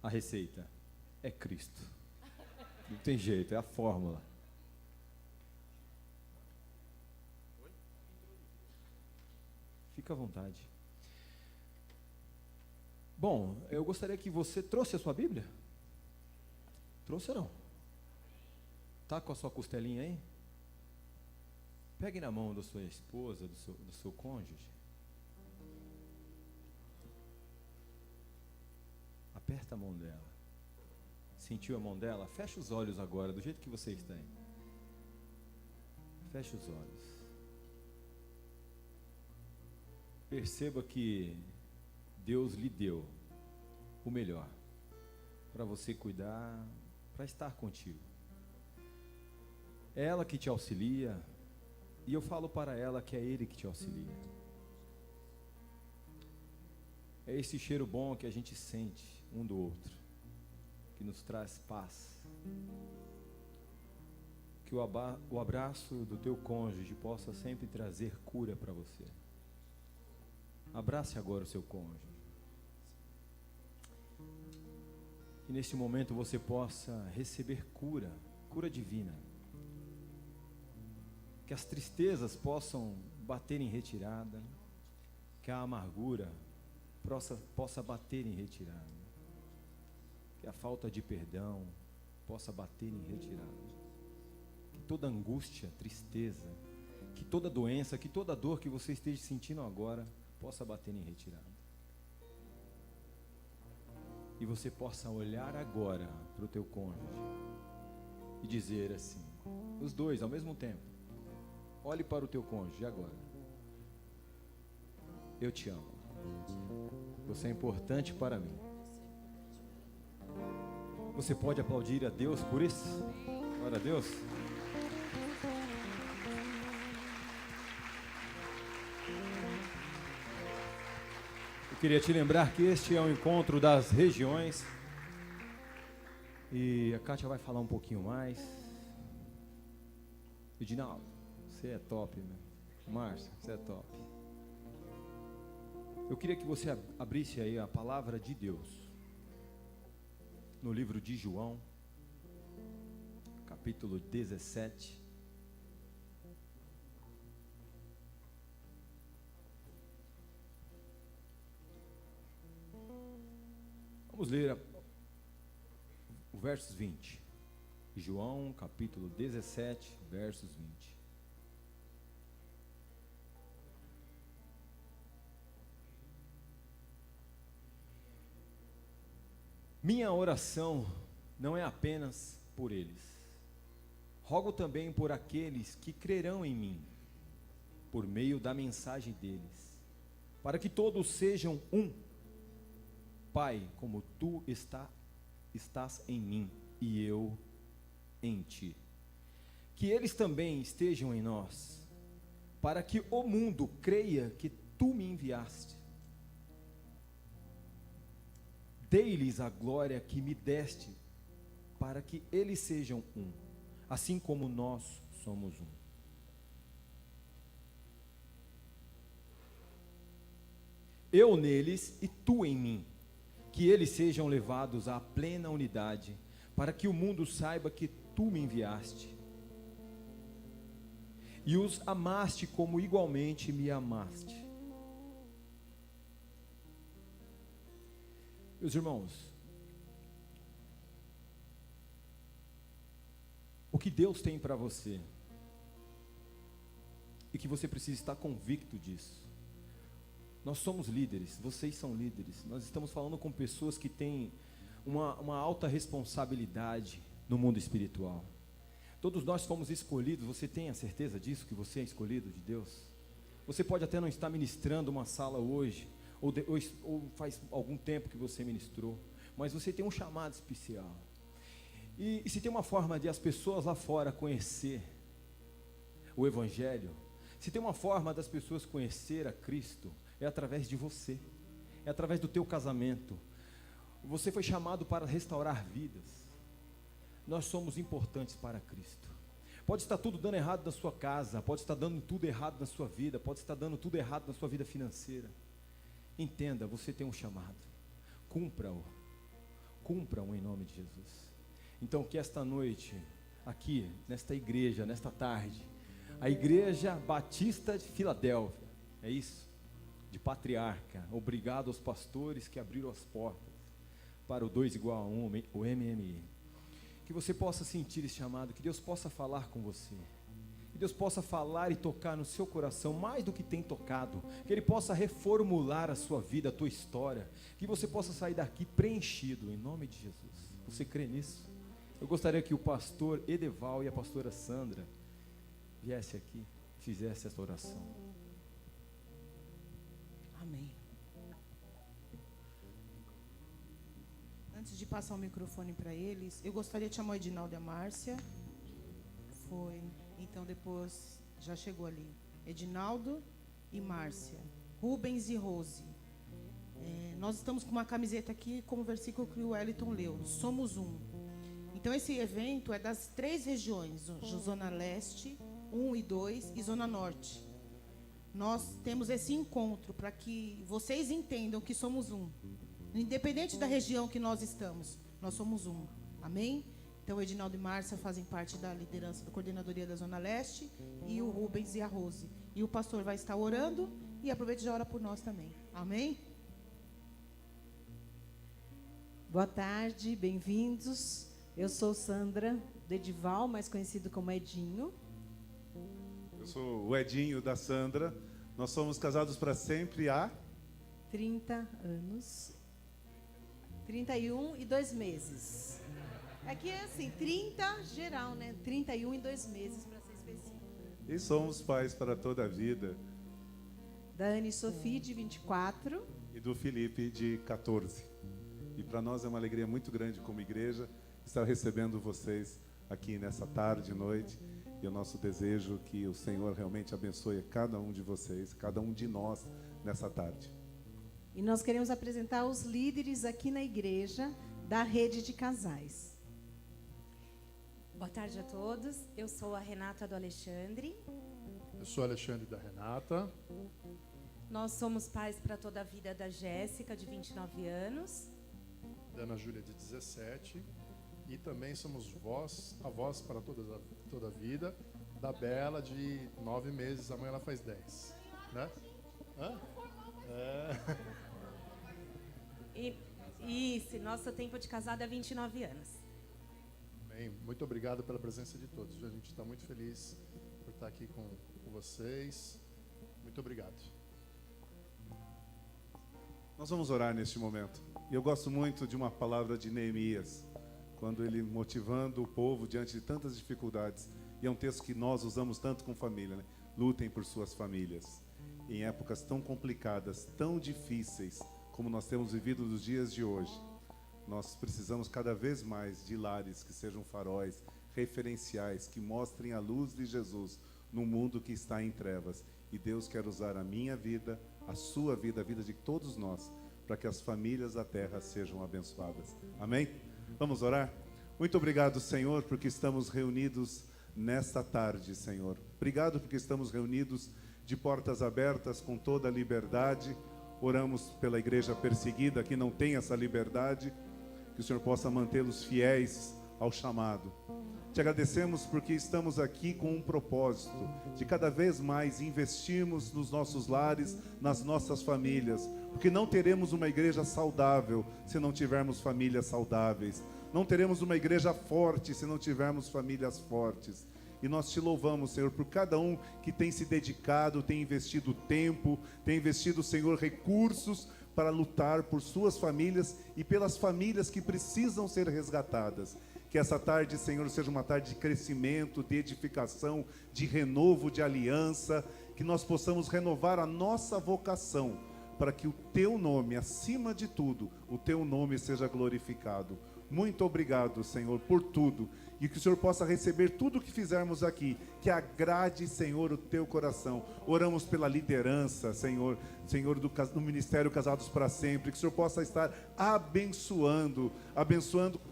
A receita é Cristo. Não tem jeito, é a fórmula. Fica à vontade. Bom, eu gostaria que você trouxe a sua Bíblia. Trouxe ou não? Tá com a sua costelinha aí? Pegue na mão da sua esposa, do seu cônjuge. Aperta a mão dela. Sentiu a mão dela? Fecha os olhos agora, do jeito que você está aí. Fecha os olhos. Perceba que Deus lhe deu o melhor para você cuidar, para estar contigo. É ela que te auxilia, e eu falo para ela que é Ele que te auxilia. É esse cheiro bom que a gente sente um do outro, que nos traz paz. Que o abraço do teu cônjuge possa sempre trazer cura para você. Abrace agora o seu cônjuge. Que neste momento você possa receber cura, cura divina. Que as tristezas possam bater em retirada. Que a amargura possa bater em retirada. Que a falta de perdão possa bater em retirada. Que toda angústia, tristeza, que toda doença, que toda dor que você esteja sentindo agora possa bater em retirada. E você possa olhar agora para o teu cônjuge e dizer assim, os dois ao mesmo tempo. Olhe para o teu cônjuge agora. Eu te amo. Você é importante para mim. Você pode aplaudir a Deus por isso? Glória a Deus. Eu queria te lembrar que este é o encontro das regiões. E a Kátia vai falar um pouquinho mais. Edinaldo, você é top, né? Márcia, você é top. Eu queria que você abrisse aí a palavra de Deus no livro de João, capítulo 17. Vamos ler o versos 20. João, capítulo 17, versos 20. Minha oração não é apenas por eles. Rogo também por aqueles que crerão em mim, por meio da mensagem deles, para que todos sejam um. Pai, como tu estás em mim e eu em ti. Que eles também estejam em nós, para que o mundo creia que tu me enviaste. Dei-lhes a glória que me deste, para que eles sejam um, assim como nós somos um. Eu neles e tu em mim, que eles sejam levados à plena unidade, para que o mundo saiba que tu me enviaste, e os amaste como igualmente me amaste. Meus irmãos, o que Deus tem para você, e que você precisa estar convicto disso. Nós somos líderes, vocês são líderes. Nós estamos falando com pessoas que têm uma alta responsabilidade no mundo espiritual. Todos nós fomos escolhidos. Você tem a certeza disso, que você é escolhido de Deus? Você pode até não estar ministrando uma sala hoje, ou faz algum tempo que você ministrou, mas você tem um chamado especial. E se tem uma forma de as pessoas lá fora conhecer o Evangelho, se tem uma forma das pessoas conhecer a Cristo, é através de você, é através do teu casamento. Você foi chamado para restaurar vidas. Nós somos importantes para Cristo. Pode estar tudo dando errado na sua casa, pode estar dando tudo errado na sua vida, pode estar dando tudo errado na sua vida financeira. Entenda, você tem um chamado. Cumpra-o. cumpram em nome de Jesus. Então que esta noite, aqui, nesta igreja, nesta tarde, a Igreja Batista de Filadélfia, é isso? De Patriarca, obrigado aos pastores que abriram as portas para o 2 igual a 1, o MMI. Que você possa sentir esse chamado, que Deus possa falar com você, que Deus possa falar e tocar no seu coração mais do que tem tocado, que Ele possa reformular a sua vida, a tua história, que você possa sair daqui preenchido, em nome de Jesus. Você crê nisso? Eu gostaria que o pastor Edeval e a pastora Sandra viesse aqui e fizesse essa oração. Amém. Antes de passar o microfone para eles, eu gostaria de chamar o Edinaldo e a Márcia. Foi. Então depois já chegou ali. Edinaldo e Márcia. Rubens e Rose. Nós estamos com uma camiseta aqui com o versículo que o Wellington leu. Somos um. Então esse evento é das 3 regiões. Zona Leste, 1 e 2 e Zona Norte. Nós temos esse encontro para que vocês entendam que somos um. Independente da região que nós estamos, nós somos um. Amém? Então, o Edinaldo e Márcia fazem parte da liderança da coordenadoria da Zona Leste, e o Rubens e a Rose. E o pastor vai estar orando, e aproveite e já ora por nós também. Amém? Boa tarde, bem-vindos. Eu sou Sandra Dedival, mais conhecido como Edinho. Eu sou o Edinho da Sandra. Nós somos casados para sempre há 30 anos. 31 e 2 meses. Aqui é assim, 30 geral, né? 31 e 2 meses, para ser específico. e somos pais para toda a vida. Da Anne Sofia, de 24. E do Felipe, de 14. E para nós é uma alegria muito grande como igreja estar recebendo vocês aqui nessa tarde e noite. E o nosso desejo é que o Senhor realmente abençoe cada um de vocês, cada um de nós nessa tarde. E nós queremos apresentar os líderes aqui na igreja da rede de casais. Boa tarde a todos. Eu sou a Renata do Alexandre. Eu sou Alexandre da Renata. Nós somos pais para toda a vida da Jéssica, de 29 anos. Da Ana Júlia, de 17. E também somos avós para toda a vida da Bela, de 9 meses. Amanhã ela faz 10. Né? Hã? Isso, nosso tempo de casado é 29 anos. Bem, muito obrigado pela presença de todos. A gente está muito feliz por estar aqui com vocês. Muito obrigado. Nós vamos orar neste momento. E eu gosto muito de uma palavra de Neemias, quando ele motivando o povo diante de tantas dificuldades. E é um texto que nós usamos tanto com família, né? Lutem por suas famílias. Em épocas tão complicadas, tão difíceis, como nós temos vivido nos dias de hoje, nós precisamos cada vez mais de lares que sejam faróis, referenciais, que mostrem a luz de Jesus num mundo que está em trevas. E Deus quer usar a minha vida, a sua vida, a vida de todos nós, para que as famílias da terra sejam abençoadas. Amém? Vamos orar? Muito obrigado, Senhor, porque estamos reunidos nesta tarde, Senhor. Obrigado porque estamos reunidos de portas abertas, com toda a liberdade. Oramos pela igreja perseguida, que não tem essa liberdade, que o Senhor possa mantê-los fiéis ao chamado. Te agradecemos porque estamos aqui com um propósito de cada vez mais investirmos nos nossos lares, nas nossas famílias, porque não teremos uma igreja saudável se não tivermos famílias saudáveis. Não teremos uma igreja forte se não tivermos famílias fortes. E nós te louvamos, Senhor, por cada um que tem se dedicado, tem investido tempo, tem investido, Senhor, recursos para lutar por suas famílias e pelas famílias que precisam ser resgatadas. Que essa tarde, Senhor, seja uma tarde de crescimento, de edificação, de renovo, de aliança, que nós possamos renovar a nossa vocação, para que o Teu nome, acima de tudo, o Teu nome seja glorificado. Muito obrigado, Senhor, por tudo. E que o Senhor possa receber tudo o que fizermos aqui. Que agrade, Senhor, o Teu coração. Oramos pela liderança, Senhor do Ministério Casados para Sempre. Que o Senhor possa estar abençoando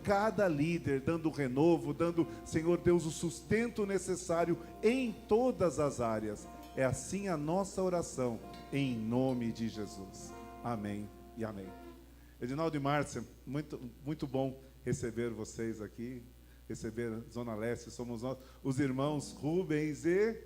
cada líder, dando renovo, dando, Senhor Deus, o sustento necessário em todas as áreas. É assim a nossa oração, em nome de Jesus. Amém e amém. Edinaldo e Márcia, muito, muito bom receber vocês aqui, receber a Zona Leste. Somos nós, os irmãos Rubens e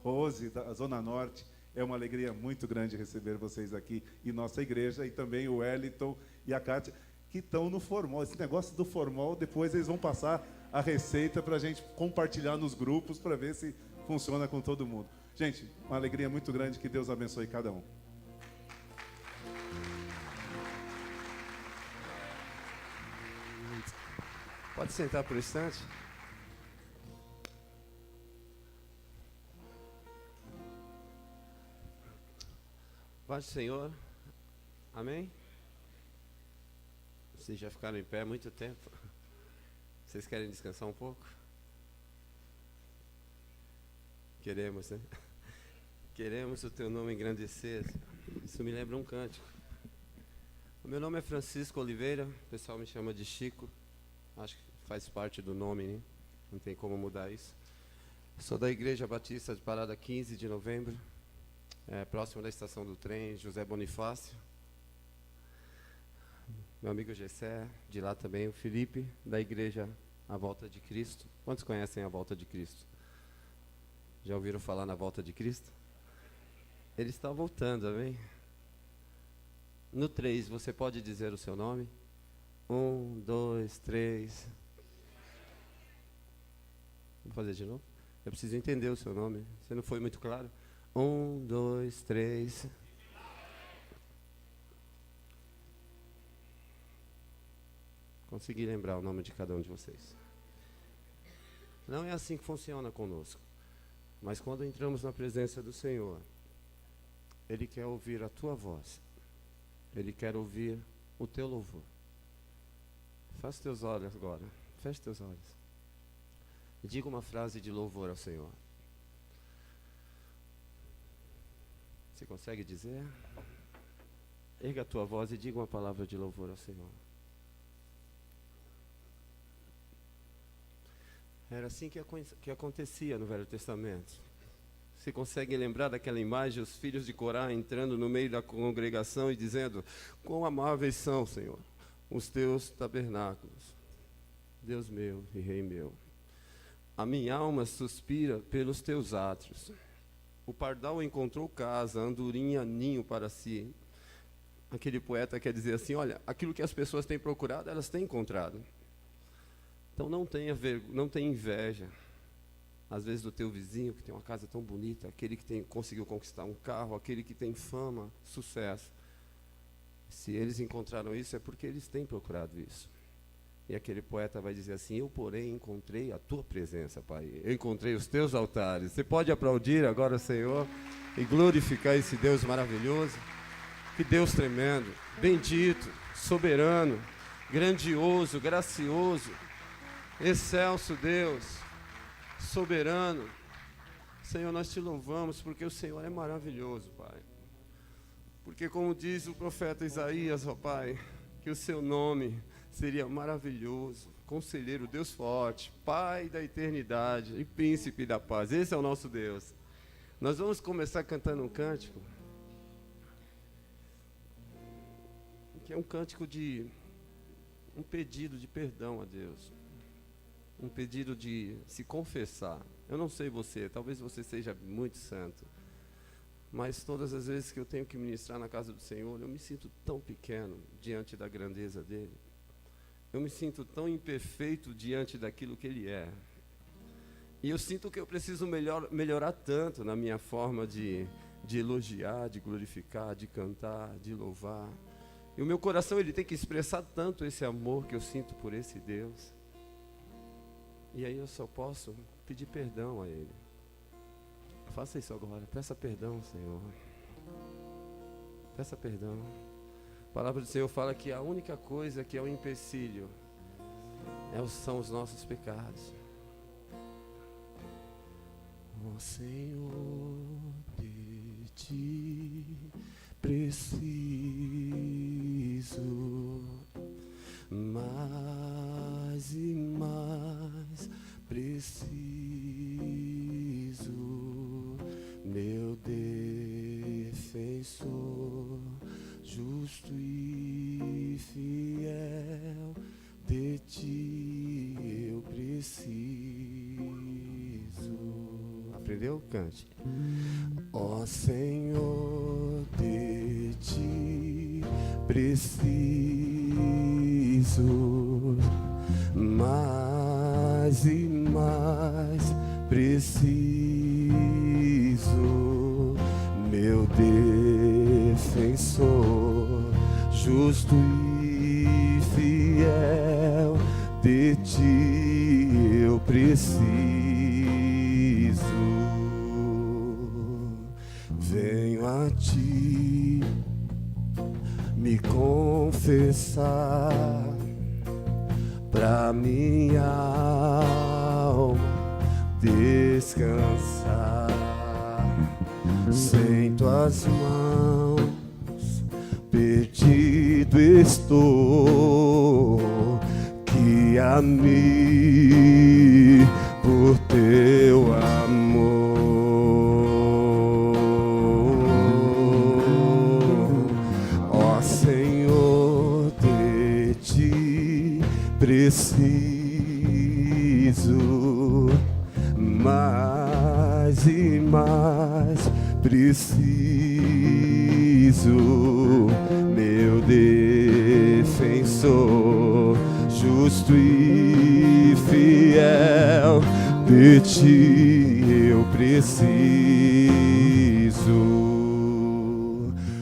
Rose, da Zona Norte. É uma alegria muito grande receber vocês aqui em nossa igreja, e também o Wellington e a Kátia, que estão no formol. Esse negócio do formol, depois eles vão passar a receita para a gente compartilhar nos grupos, para ver se funciona com todo mundo. Gente, uma alegria muito grande, que Deus abençoe cada um. Pode sentar por um instante. Paz do Senhor. Amém? Vocês já ficaram em pé há muito tempo. Vocês querem descansar um pouco? Queremos, né? Queremos o teu nome engrandecer. Isso me lembra um cântico. O meu nome é Francisco Oliveira. O pessoal me chama de Chico. Acho que faz parte do nome, né? Não tem como mudar isso. Sou da Igreja Batista de Parada 15 de novembro. Próximo da estação do trem, José Bonifácio. Meu amigo Gessé, de lá também, o Felipe, da Igreja A Volta de Cristo. Quantos conhecem a Volta de Cristo? Já ouviram falar na Volta de Cristo? Ele está voltando, amém? No 3, você pode dizer o seu nome? 1, 2, 3. Vou fazer de novo? Eu preciso entender o seu nome. Você não foi muito claro? 1, 2, 3. Consegui lembrar o nome de cada um de vocês. Não é assim que funciona conosco. Mas quando entramos na presença do Senhor, Ele quer ouvir a tua voz. Ele quer ouvir o teu louvor. Feche teus olhos agora. Feche teus olhos. E diga uma frase de louvor ao Senhor. Você consegue dizer? Erga a tua voz e diga uma palavra de louvor ao Senhor. Era assim que acontecia no Velho Testamento. Você consegue lembrar daquela imagem, os filhos de Corá entrando no meio da congregação e dizendo: quão amáveis são, Senhor, os teus tabernáculos, Deus meu e Rei meu. A minha alma suspira pelos teus átrios. O pardal encontrou casa, a andorinha ninho para si. Aquele poeta quer dizer assim: olha, aquilo que as pessoas têm procurado, elas têm encontrado. Então não tenha inveja, às vezes, do teu vizinho que tem uma casa tão bonita, aquele que conseguiu conquistar um carro, aquele que tem fama, sucesso. Se eles encontraram isso, é porque eles têm procurado isso. E aquele poeta vai dizer assim: eu, porém, encontrei a tua presença, Pai. Eu encontrei os teus altares. Você pode aplaudir agora, Senhor, e glorificar esse Deus maravilhoso. Que Deus tremendo, bendito, soberano, grandioso, gracioso, excelso Deus, soberano. Senhor, nós te louvamos porque o Senhor é maravilhoso, Pai. Porque, como diz o profeta Isaías, ó Pai, que o seu nome seria maravilhoso, conselheiro, Deus forte, Pai da eternidade e príncipe da paz. Esse é o nosso Deus. Nós vamos começar cantando um cântico, que é um cântico de um pedido de perdão a Deus, um pedido de se confessar. Eu não sei você, talvez você seja muito santo, mas todas as vezes que eu tenho que ministrar na casa do Senhor, eu me sinto tão pequeno diante da grandeza dEle. Eu me sinto tão imperfeito diante daquilo que Ele é. E eu sinto que eu preciso melhorar tanto na minha forma de elogiar, de glorificar, de cantar, de louvar. E o meu coração, ele tem que expressar tanto esse amor que eu sinto por esse Deus. E aí eu só posso pedir perdão a Ele. Faça isso agora, peça perdão, Senhor. Peça perdão. A palavra do Senhor fala que a única coisa que é um empecilho são os nossos pecados. Ó Senhor, de Ti preciso, mais e mais preciso, meu defensor, justo e fiel, de ti eu preciso. Aprendeu? Cante. Ó Senhor, de ti preciso, mais e mais preciso, meu defensor, justo e fiel, de ti eu preciso. Venho a ti me confessar, pra minha alma descansar. Sem tuas mãos perdido estou, que a mim por teu amor. Ó Senhor, de ti preciso, mais e mais preciso, meu defensor, justo e fiel, de ti eu preciso.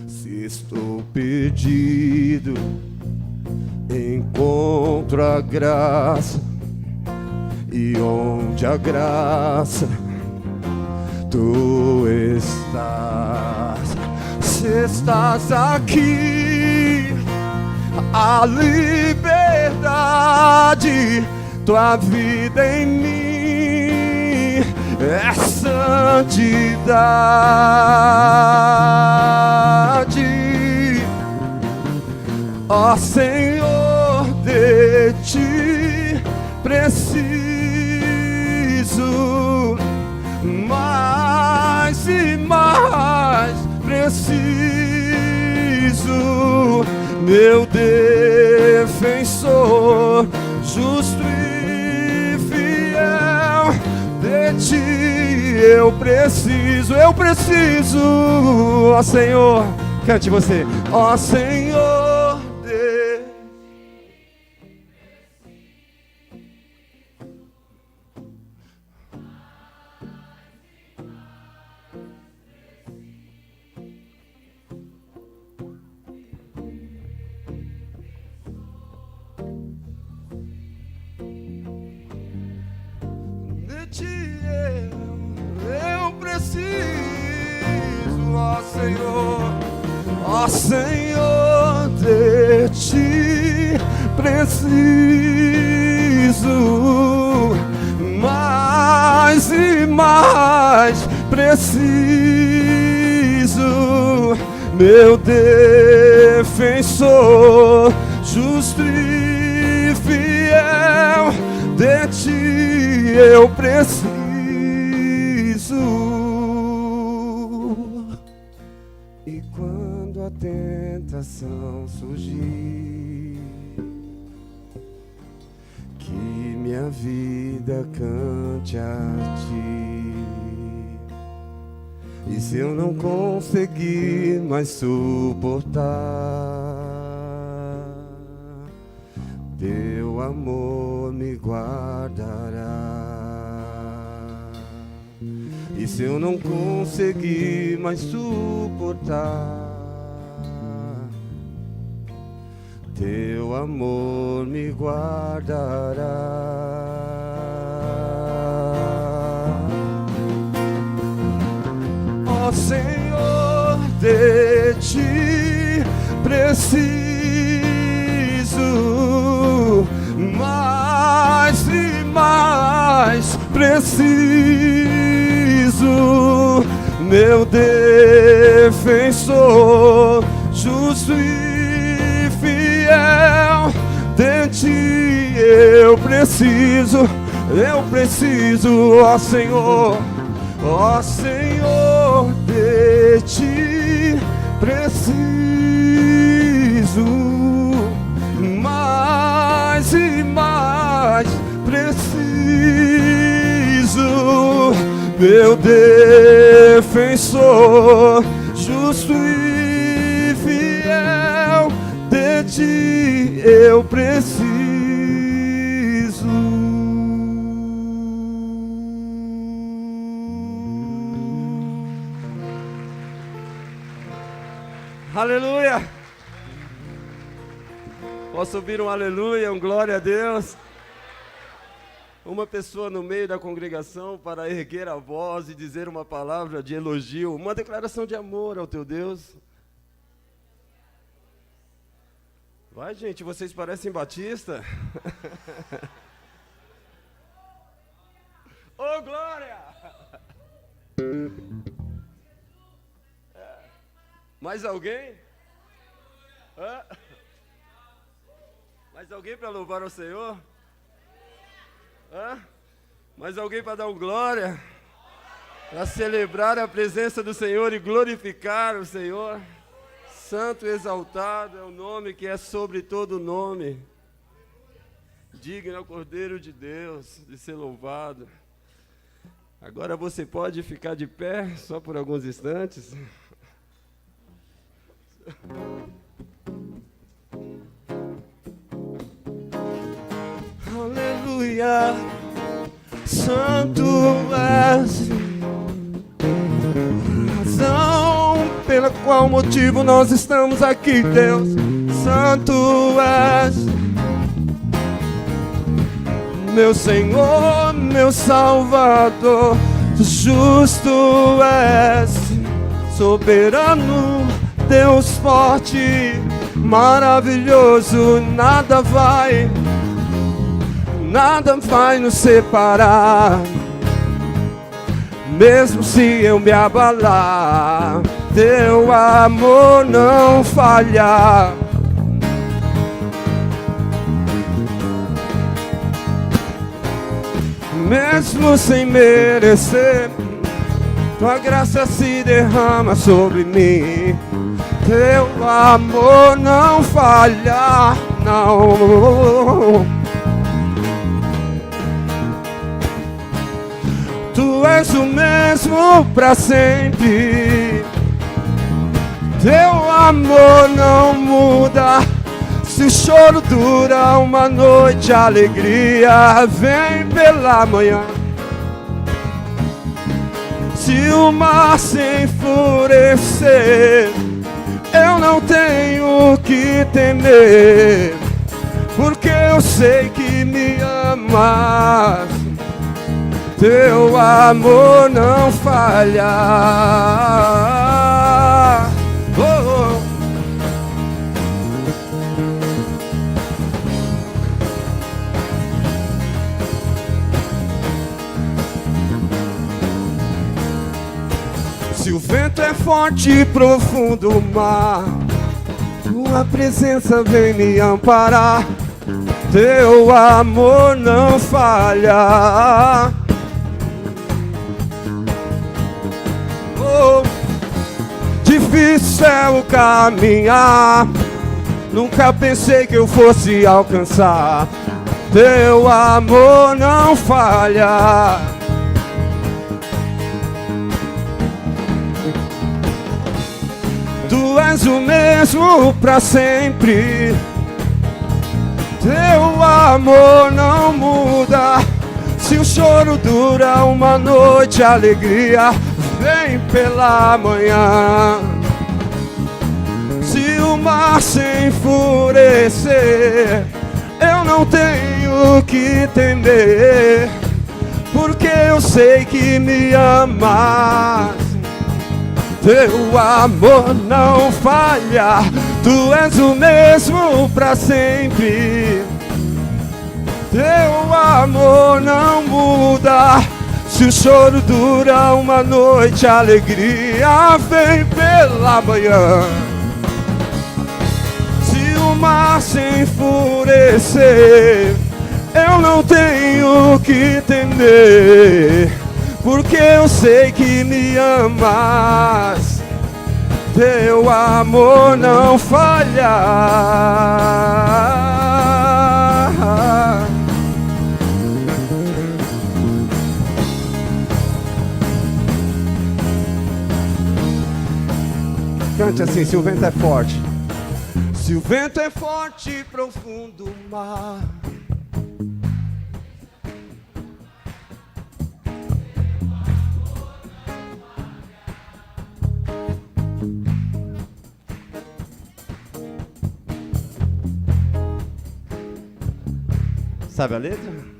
Se estou perdido, encontro a graça, e onde a graça tu estás. Se estás aqui, a liberdade, tua vida em mim é santidade. Ó Senhor, de ti preciso, mais e mais preciso, meu defensor, justo e fiel, de ti eu preciso, ó Senhor. Cante você. Ó Senhor, eu preciso, ó Senhor, ó Senhor, de ti preciso, mais e mais preciso, meu defensor, justo e fiel, de ti eu preciso. E quando a tentação surgir, que minha vida cante a ti. E se eu não conseguir mais suportar, teu amor me guardará. E se eu não conseguir mais suportar, teu amor me guardará. Ó Senhor, de ti preciso, mais e mais preciso, meu defensor, justo e fiel, de ti eu preciso, ó Senhor, de ti preciso, meu defensor, justo e fiel, de ti eu preciso. Aleluia! Posso ouvir um aleluia, um glória a Deus? Uma pessoa no meio da congregação para erguer a voz e dizer uma palavra de elogio, uma declaração de amor ao teu Deus. Vai, gente, vocês parecem Batista. Oh, glória! Mais alguém? Hã? Mais alguém para louvar ao Senhor? Hã? Mais alguém para dar um glória? Para celebrar a presença do Senhor e glorificar o Senhor? Santo e exaltado é o nome que é sobre todo nome. Digno é o Cordeiro de Deus de ser louvado. Agora você pode ficar de pé só por alguns instantes. Aleluia, santo és, razão pela qual motivo nós estamos aqui, Deus. Santo és, meu Senhor, meu Salvador, justo és, soberano, Deus forte, maravilhoso, nada vai nos separar. Mesmo se eu me abalar, teu amor não falha. Mesmo sem merecer, tua graça se derrama sobre mim. Teu amor não falha, não. Tu és o mesmo para sempre. Teu amor não muda. Se o choro dura uma noite, a alegria vem pela manhã. Se o mar se enfurecer, eu não tenho que temer, porque eu sei que me amas. Teu amor não falha. Oh, oh. Se o vento é forte e profundo o mar, tua presença vem me amparar. Teu amor não falha. Oh, difícil é o caminhar, nunca pensei que eu fosse alcançar. Teu amor não falha. Tu és o mesmo para sempre. Teu amor não muda. Se o choro dura uma noite, a alegria vem pela manhã. Se o mar se enfurecer, eu não tenho que temer, porque eu sei que me amas. Teu amor não falha. Tu és o mesmo para sempre. Teu amor não muda. Se o choro dura uma noite, a alegria vem pela manhã. Se o mar se enfurecer, eu não tenho que temer, porque eu sei que me amas. Teu amor não falha. Cante assim, se o vento é forte. Se o vento é forte, profundo mar. Sabe a letra?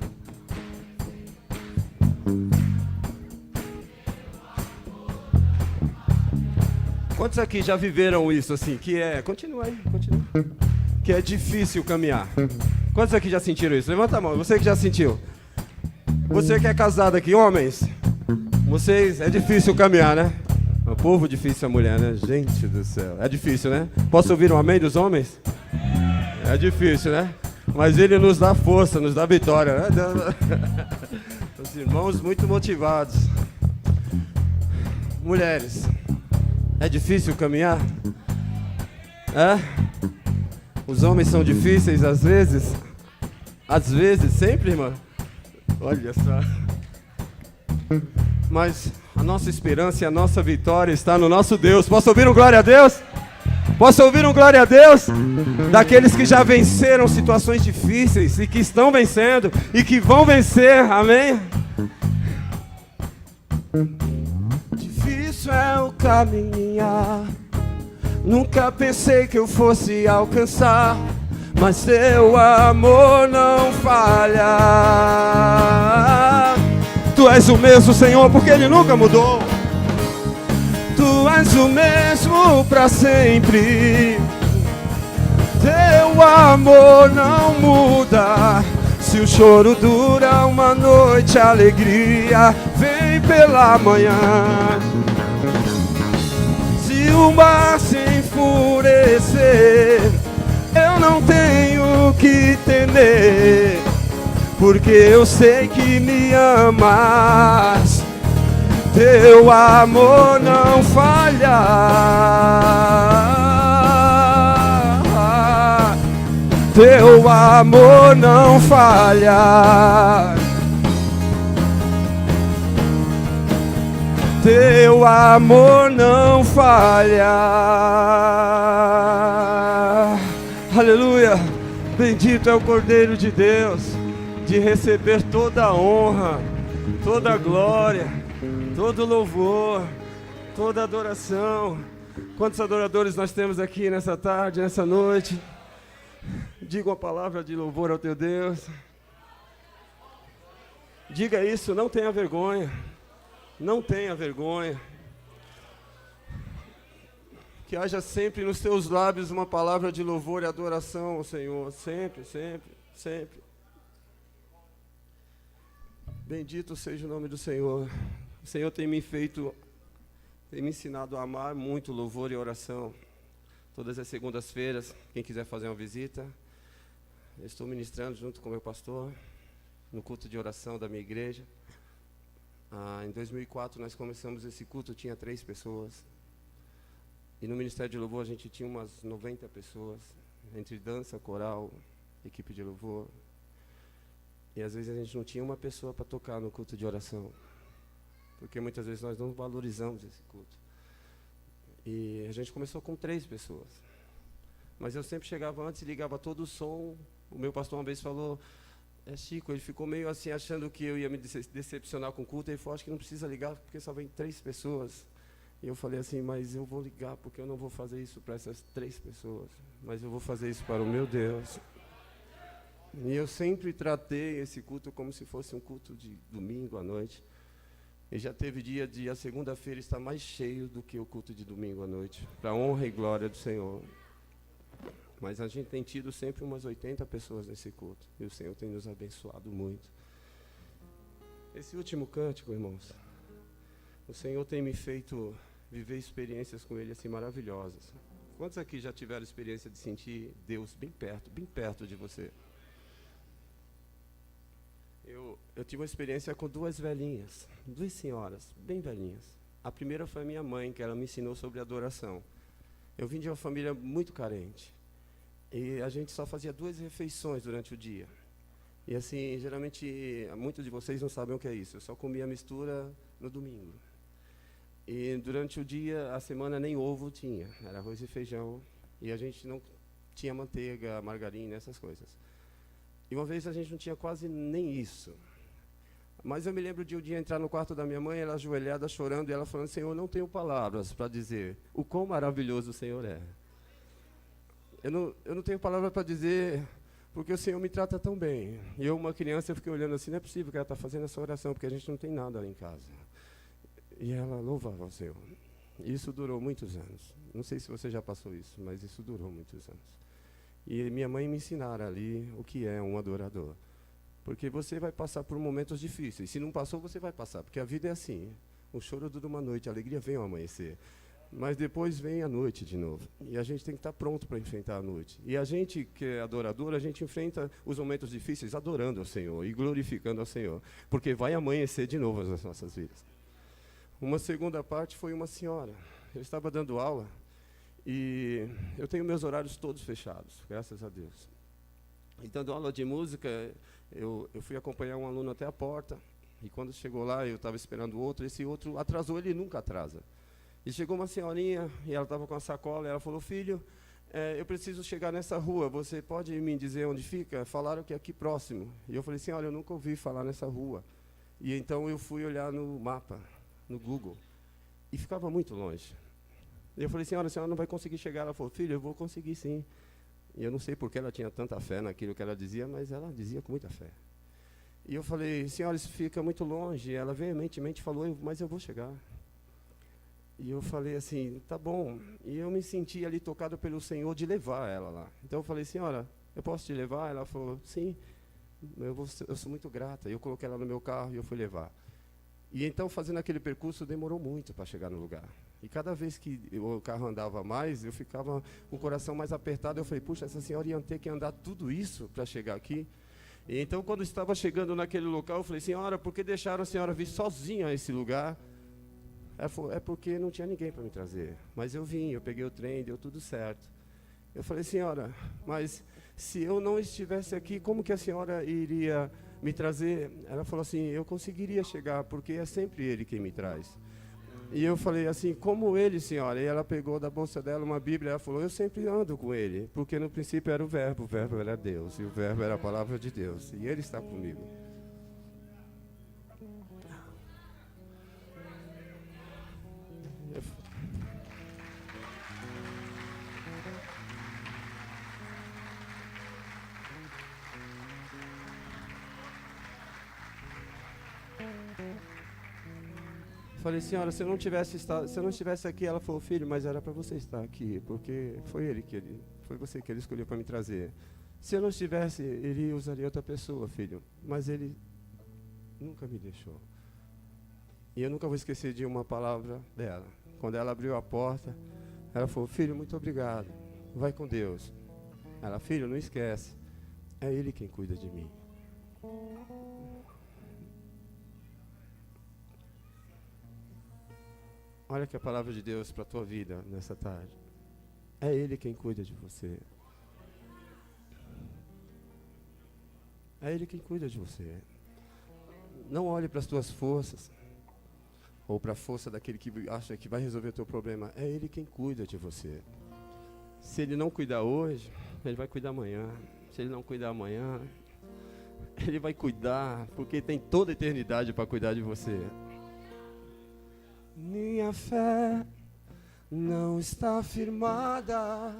Quantos aqui já viveram isso assim? Que é. Continua aí, continua. Que é difícil caminhar. Quantos aqui já sentiram isso? Levanta a mão, você que já sentiu. Você que é casado aqui, homens. Vocês, é difícil caminhar, né? O povo difícil a mulher, né? Gente do céu. É difícil, né? Posso ouvir um amém dos homens? É difícil, né? Mas ele nos dá força, nos dá vitória, né? Os irmãos muito motivados. Mulheres, é difícil caminhar? É? Os homens são difíceis às vezes? Às vezes, sempre, irmã? Olha só. Mas a nossa esperança e a nossa vitória está no nosso Deus. Posso ouvir um glória a Deus? Posso ouvir um glória a Deus? Daqueles que já venceram situações difíceis e que estão vencendo e que vão vencer, amém? Difícil é o caminhar, nunca pensei que eu fosse alcançar, mas teu amor não falha. Tu és o mesmo, Senhor, porque Ele nunca mudou. Tu és o mesmo pra sempre. Teu amor não muda. Se o choro dura uma noite, a alegria vem pela manhã. Se o mar se enfurecer, eu não tenho que temer, porque eu sei que me amas. Teu amor não falha. Teu amor não falha. Teu amor não falha. Aleluia. Bendito é o Cordeiro de Deus, de receber toda a honra, toda a glória, todo louvor, toda adoração. Quantos adoradores nós temos aqui nessa tarde, nessa noite? Diga uma palavra de louvor ao teu Deus. Diga isso, não tenha vergonha. Não tenha vergonha. Que haja sempre nos teus lábios uma palavra de louvor e adoração ao Senhor. Sempre, sempre, sempre. Bendito seja o nome do Senhor. O Senhor tem me ensinado a amar muito louvor e oração. Todas as segundas-feiras, quem quiser fazer uma visita, eu estou ministrando junto com o meu pastor, no culto de oração da minha igreja. Em 2004 nós começamos esse culto, tinha 3 pessoas. E no Ministério de Louvor a gente tinha umas 90 pessoas, entre dança, coral, equipe de louvor. E às vezes a gente não tinha uma pessoa para tocar no culto de oração, porque muitas vezes nós não valorizamos esse culto. E a gente começou com 3 pessoas. Mas eu sempre chegava antes e ligava todo o som. O meu pastor uma vez falou, Chico, ele ficou meio assim, achando que eu ia me decepcionar com o culto. Ele falou, acho que não precisa ligar, porque só vem 3 pessoas. E eu falei assim, mas eu vou ligar, porque eu não vou fazer isso para essas 3 pessoas. Mas eu vou fazer isso para o meu Deus. E eu sempre tratei esse culto como se fosse um culto de domingo à noite. E já teve dia de a segunda-feira estar mais cheio do que o culto de domingo à noite, para a honra e glória do Senhor. Mas a gente tem tido sempre umas 80 pessoas nesse culto, e o Senhor tem nos abençoado muito. Esse último cântico, irmãos, o Senhor tem me feito viver experiências com Ele assim maravilhosas. Quantos aqui já tiveram experiência de sentir Deus bem perto de você? Eu tive uma experiência com 2 velhinhas, 2 senhoras, bem velhinhas. A primeira foi a minha mãe, que ela me ensinou sobre adoração. Eu vim de uma família muito carente. E a gente só fazia 2 refeições durante o dia. E assim, geralmente, muitos de vocês não sabem o que é isso. Eu só comia mistura no domingo. E durante o dia, a semana, nem ovo tinha. Era arroz e feijão. E a gente não tinha manteiga, margarina, essas coisas. E uma vez a gente não tinha quase nem isso. Mas eu me lembro de um dia entrar no quarto da minha mãe, ela ajoelhada, chorando, e ela falando: Senhor, não tenho palavras para dizer o quão maravilhoso o Senhor é. Eu não tenho palavras para dizer, porque o Senhor me trata tão bem. E eu, uma criança, eu fiquei olhando assim: não é possível que ela está fazendo essa oração, porque a gente não tem nada lá em casa. E ela louvava o Senhor. E isso durou muitos anos. Não sei se você já passou isso, mas isso durou muitos anos. E minha mãe me ensinaram ali o que é um adorador. Porque você vai passar por momentos difíceis. Se não passou, você vai passar, porque a vida é assim. O choro dura uma noite, a alegria vem ao amanhecer. Mas depois vem a noite de novo. E a gente tem que estar pronto para enfrentar a noite. E a gente que é adorador, a gente enfrenta os momentos difíceis adorando ao Senhor e glorificando ao Senhor. Porque vai amanhecer de novo nas nossas vidas. Uma segunda parte foi uma senhora. Eu estava dando aula e eu tenho meus horários todos fechados, graças a Deus. E dando aula de música, eu fui acompanhar um aluno até a porta. E quando chegou lá, eu estava esperando outro. Esse outro atrasou, ele nunca atrasa. E chegou uma senhorinha, e ela estava com a sacola, e ela falou: filho, eu preciso chegar nessa rua, você pode me dizer onde fica? Falaram que é aqui próximo. E eu falei: senhora, eu nunca ouvi falar nessa rua. E então eu fui olhar no mapa, no Google, e ficava muito longe. E eu falei: senhora, a senhora não vai conseguir chegar. Ela falou: filho, eu vou conseguir sim. E eu não sei porque ela tinha tanta fé naquilo que ela dizia, mas ela dizia com muita fé. E eu falei: senhora, isso fica muito longe. Ela veementemente falou: mas eu vou chegar. E eu falei assim: tá bom. E eu me senti ali tocado pelo Senhor de levar ela lá. Então eu falei: senhora, eu posso te levar? Ela falou: sim, eu sou muito grata. Eu coloquei ela no meu carro e eu fui levar. E então, fazendo aquele percurso, demorou muito para chegar no lugar. E cada vez que o carro andava mais, eu ficava com o coração mais apertado. Eu falei: puxa, essa senhora ia ter que andar tudo isso para chegar aqui. E então, quando estava chegando naquele local, eu falei: senhora, por que deixaram a senhora vir sozinha a esse lugar? Ela falou: é porque não tinha ninguém para me trazer. Mas eu vim, eu peguei o trem, deu tudo certo. Eu falei: senhora, mas se eu não estivesse aqui, como que a senhora iria me trazer? Ela falou assim: eu conseguiria chegar, porque é sempre ele quem me traz. E eu falei assim: como ele, senhora? E ela pegou da bolsa dela uma Bíblia, ela falou: eu sempre ando com ele, porque no princípio era o verbo era Deus, e o verbo era a palavra de Deus, e ele está comigo. Falei: senhora, se eu não estivesse aqui, ela falou: filho, mas era para você estar aqui, porque foi você que ele escolheu para me trazer. Se eu não estivesse, ele usaria outra pessoa, filho, mas ele nunca me deixou. E eu nunca vou esquecer de uma palavra dela. Quando ela abriu a porta, ela falou: filho, muito obrigado, vai com Deus. Ela: filho, não esquece, é ele quem cuida de mim. Olha que a palavra de Deus para a tua vida nessa tarde. É Ele quem cuida de você. É Ele quem cuida de você. Não olhe para as tuas forças, ou para a força daquele que acha que vai resolver o teu problema. É Ele quem cuida de você. Se Ele não cuidar hoje, Ele vai cuidar amanhã. Se Ele não cuidar amanhã, Ele vai cuidar, porque tem toda a eternidade para cuidar de você. Minha fé não está firmada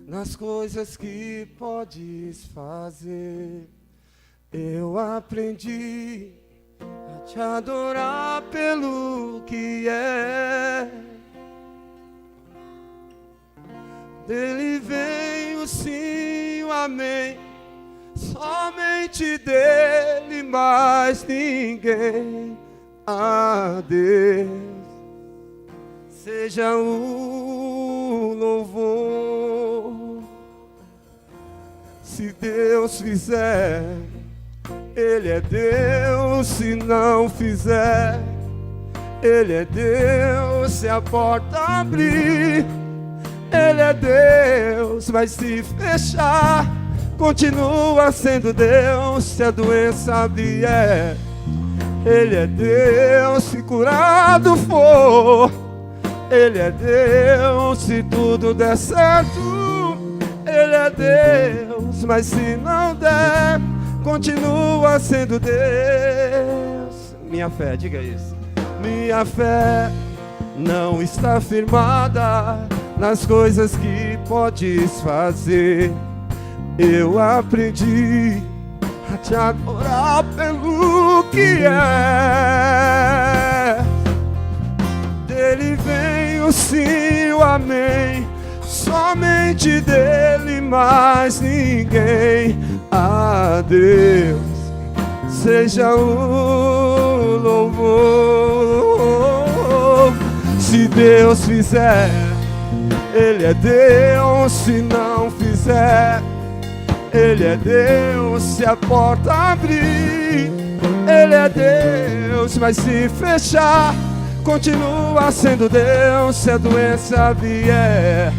nas coisas que podes fazer. Eu aprendi a te adorar pelo que é. Dele vem o sim, o amém. Somente dele, mais ninguém. A Deus seja o louvor. Se Deus fizer, Ele é Deus. Se não fizer, Ele é Deus. Se a porta abrir, Ele é Deus. Mas se fechar, continua sendo Deus. Se a doença vier, Ele é Deus. Se curado for, Ele é Deus, se tudo der certo, Ele é Deus, mas se não der, continua sendo Deus. Minha fé, diga isso. Minha fé não está firmada nas coisas que podes fazer. Eu aprendi a te adorar pelo que é. Dele vem o sim, o amém, somente dele, mais ninguém. A Deus seja o louvor. Se Deus fizer, Ele é Deus. Se não fizer, Ele é Deus. Se a porta abrir, Ele é Deus. Mas se fechar, continua sendo Deus. Se a doença vier,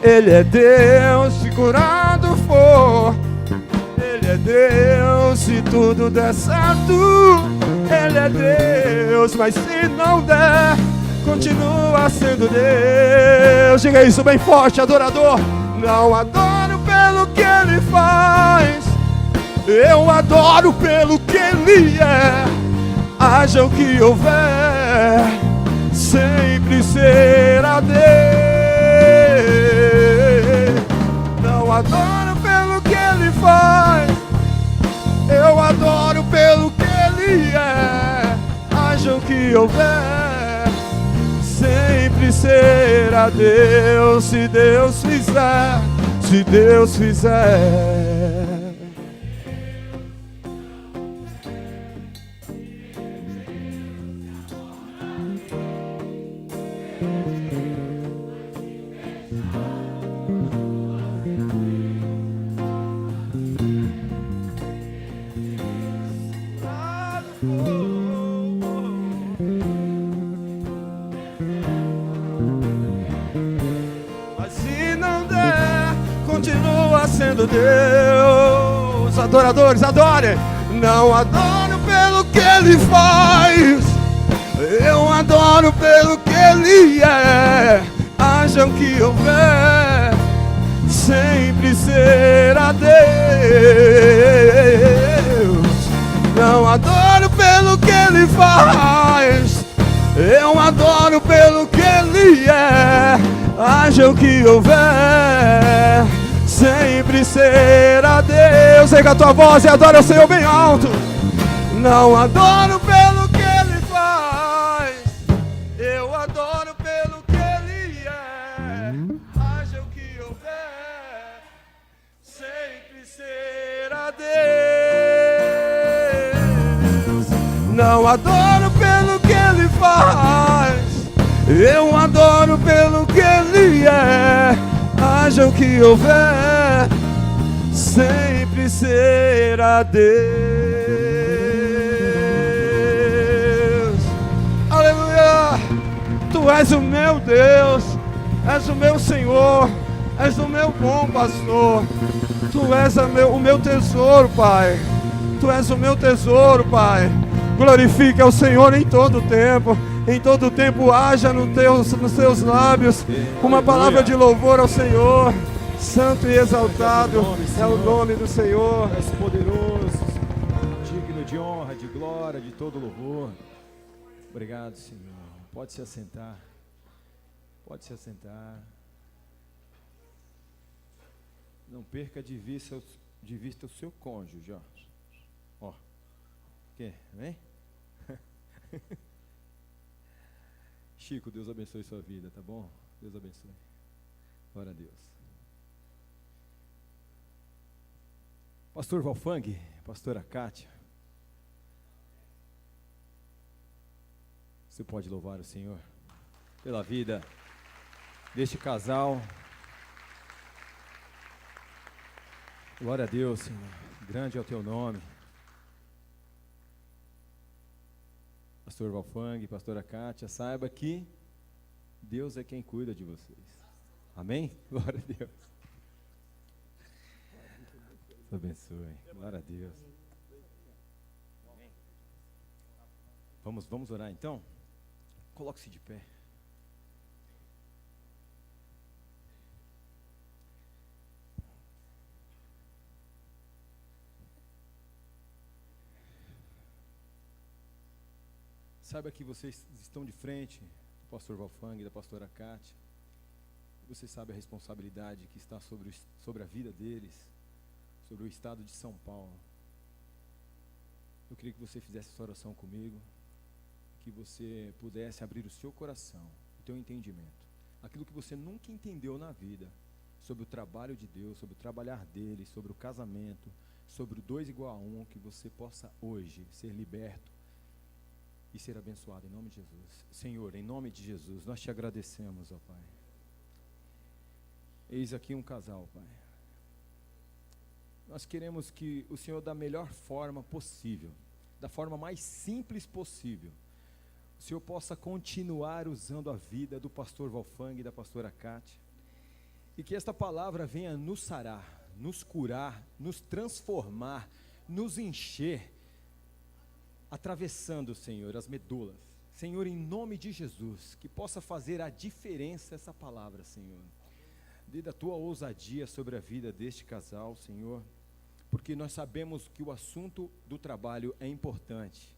Ele é Deus. Se curado for, Ele é Deus. Se tudo der certo, Ele é Deus. Mas se não der, continua sendo Deus. Diga isso bem forte, adorador. Não adoro pelo que Ele faz, eu adoro pelo que Ele é. Haja o que houver, sempre será Deus. Não adoro pelo que Ele faz, eu adoro pelo que Ele é. Haja o que houver, sempre será Deus. Se Deus fizer, se Deus fizer. Continua sendo Deus. Adoradores, adorem. Não adoro pelo que Ele faz, eu adoro pelo que Ele é. Haja o que houver, sempre será Deus. Não adoro pelo que Ele faz, eu adoro pelo que Ele é. Haja o que houver, sempre será Deus. Erga a tua voz e adora o Senhor bem alto. Não adoro pelo que Ele faz, eu adoro pelo que Ele é. Haja o que houver, sempre será Deus. Não adoro pelo que Ele faz, eu adoro pelo que Ele é. Haja o que houver, sempre será Deus. Aleluia! Tu és o meu Deus, és o meu Senhor, és o meu bom pastor. Tu és o meu tesouro, Pai. Tu és o meu tesouro, Pai. Glorifique ao Senhor em todo o tempo. Em todo o tempo haja nos teus lábios uma palavra de louvor ao Senhor. Santo e exaltado é o nome do Senhor. És poderoso, digno de honra, de glória, de todo louvor. Obrigado, Senhor. Pode se assentar. Pode se assentar. Não perca de vista o seu cônjuge, ó. Ó. Quer, vem? Chico, Deus abençoe sua vida, tá bom? Deus abençoe. Glória a Deus. Pastor Valfang, pastora Kátia, você pode louvar o Senhor pela vida deste casal. Glória a Deus, Senhor. Grande é o teu nome. Pastor Valfang, pastora Kátia, saiba que Deus é quem cuida de vocês. Amém? Glória a Deus. Deus abençoe. Glória a Deus. Vamos orar então? Coloque-se de pé. Saiba que vocês estão de frente do pastor Valfang e da pastora Kátia. Você sabe a responsabilidade que está sobre a vida deles, sobre o estado de São Paulo. Eu queria que você fizesse essa oração comigo, que você pudesse abrir o seu coração, o teu entendimento, aquilo que você nunca entendeu na vida, sobre o trabalho de Deus, sobre o trabalhar dele, sobre o casamento, sobre o 2 igual a 1, que você possa hoje ser liberto e ser abençoado em nome de Jesus. Senhor, em nome de Jesus, nós te agradecemos, ó Pai. Eis aqui um casal, Pai. Nós queremos que o Senhor, da melhor forma possível, da forma mais simples possível, o Senhor possa continuar usando a vida do pastor Valfang e da pastora Kátia, e que esta palavra venha nos sarar, nos curar, nos transformar, nos encher, atravessando, Senhor, as medulas. Senhor, em nome de Jesus, que possa fazer a diferença essa palavra, Senhor. Dê da tua ousadia sobre a vida deste casal, Senhor, porque nós sabemos que o assunto do trabalho é importante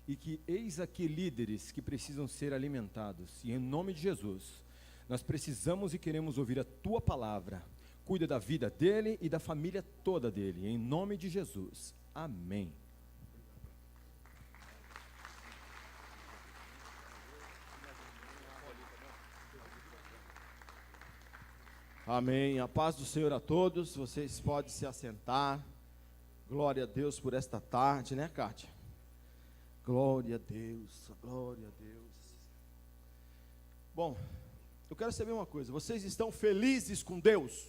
e que eis aqui líderes que precisam ser alimentados, e em nome de Jesus, nós precisamos e queremos ouvir a tua palavra. Cuida da vida dele e da família toda dele, em nome de Jesus, amém. Amém. A paz do Senhor a todos. Vocês podem se assentar. Glória a Deus por esta tarde, né, Kátia? Glória a Deus, glória a Deus. Bom, eu quero saber uma coisa. Vocês estão felizes com Deus?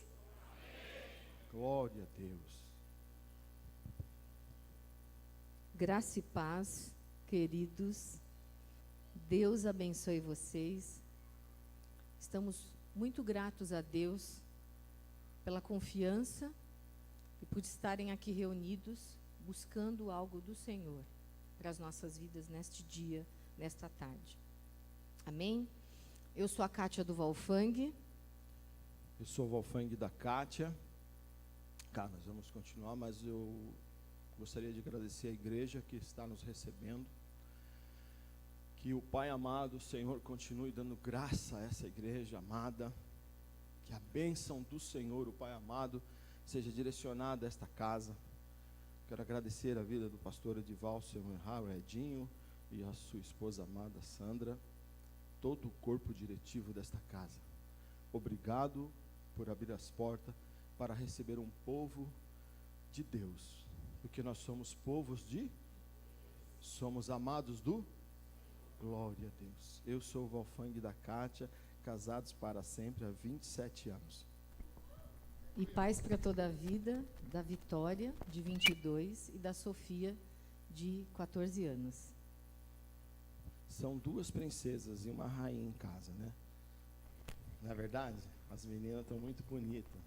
Amém. Glória a Deus. Graça e paz, queridos. Deus abençoe vocês. Estamos muito gratos a Deus pela confiança e por estarem aqui reunidos, buscando algo do Senhor para as nossas vidas neste dia, nesta tarde. Amém? Eu sou a Kátia do Valfang. Eu sou o Valfang da Kátia. Cara, nós vamos continuar, mas eu gostaria de agradecer a igreja que está nos recebendo. Que o Pai amado, o Senhor, continue dando graça a essa igreja amada. Que a bênção do Senhor, o Pai amado, seja direcionada a esta casa. Quero agradecer a vida do pastor Edival, seu o Edinho, e a sua esposa amada Sandra, todo o corpo diretivo desta casa. Obrigado por abrir as portas para receber um povo de Deus, porque nós somos somos amados do glória a Deus. Eu sou o Valfang da Kátia, casados para sempre há 27 anos. E paz para toda a vida, da Vitória, de 22, e da Sofia, de 14 anos. São duas princesas e uma rainha em casa, né? Não é verdade? As meninas estão muito bonitas.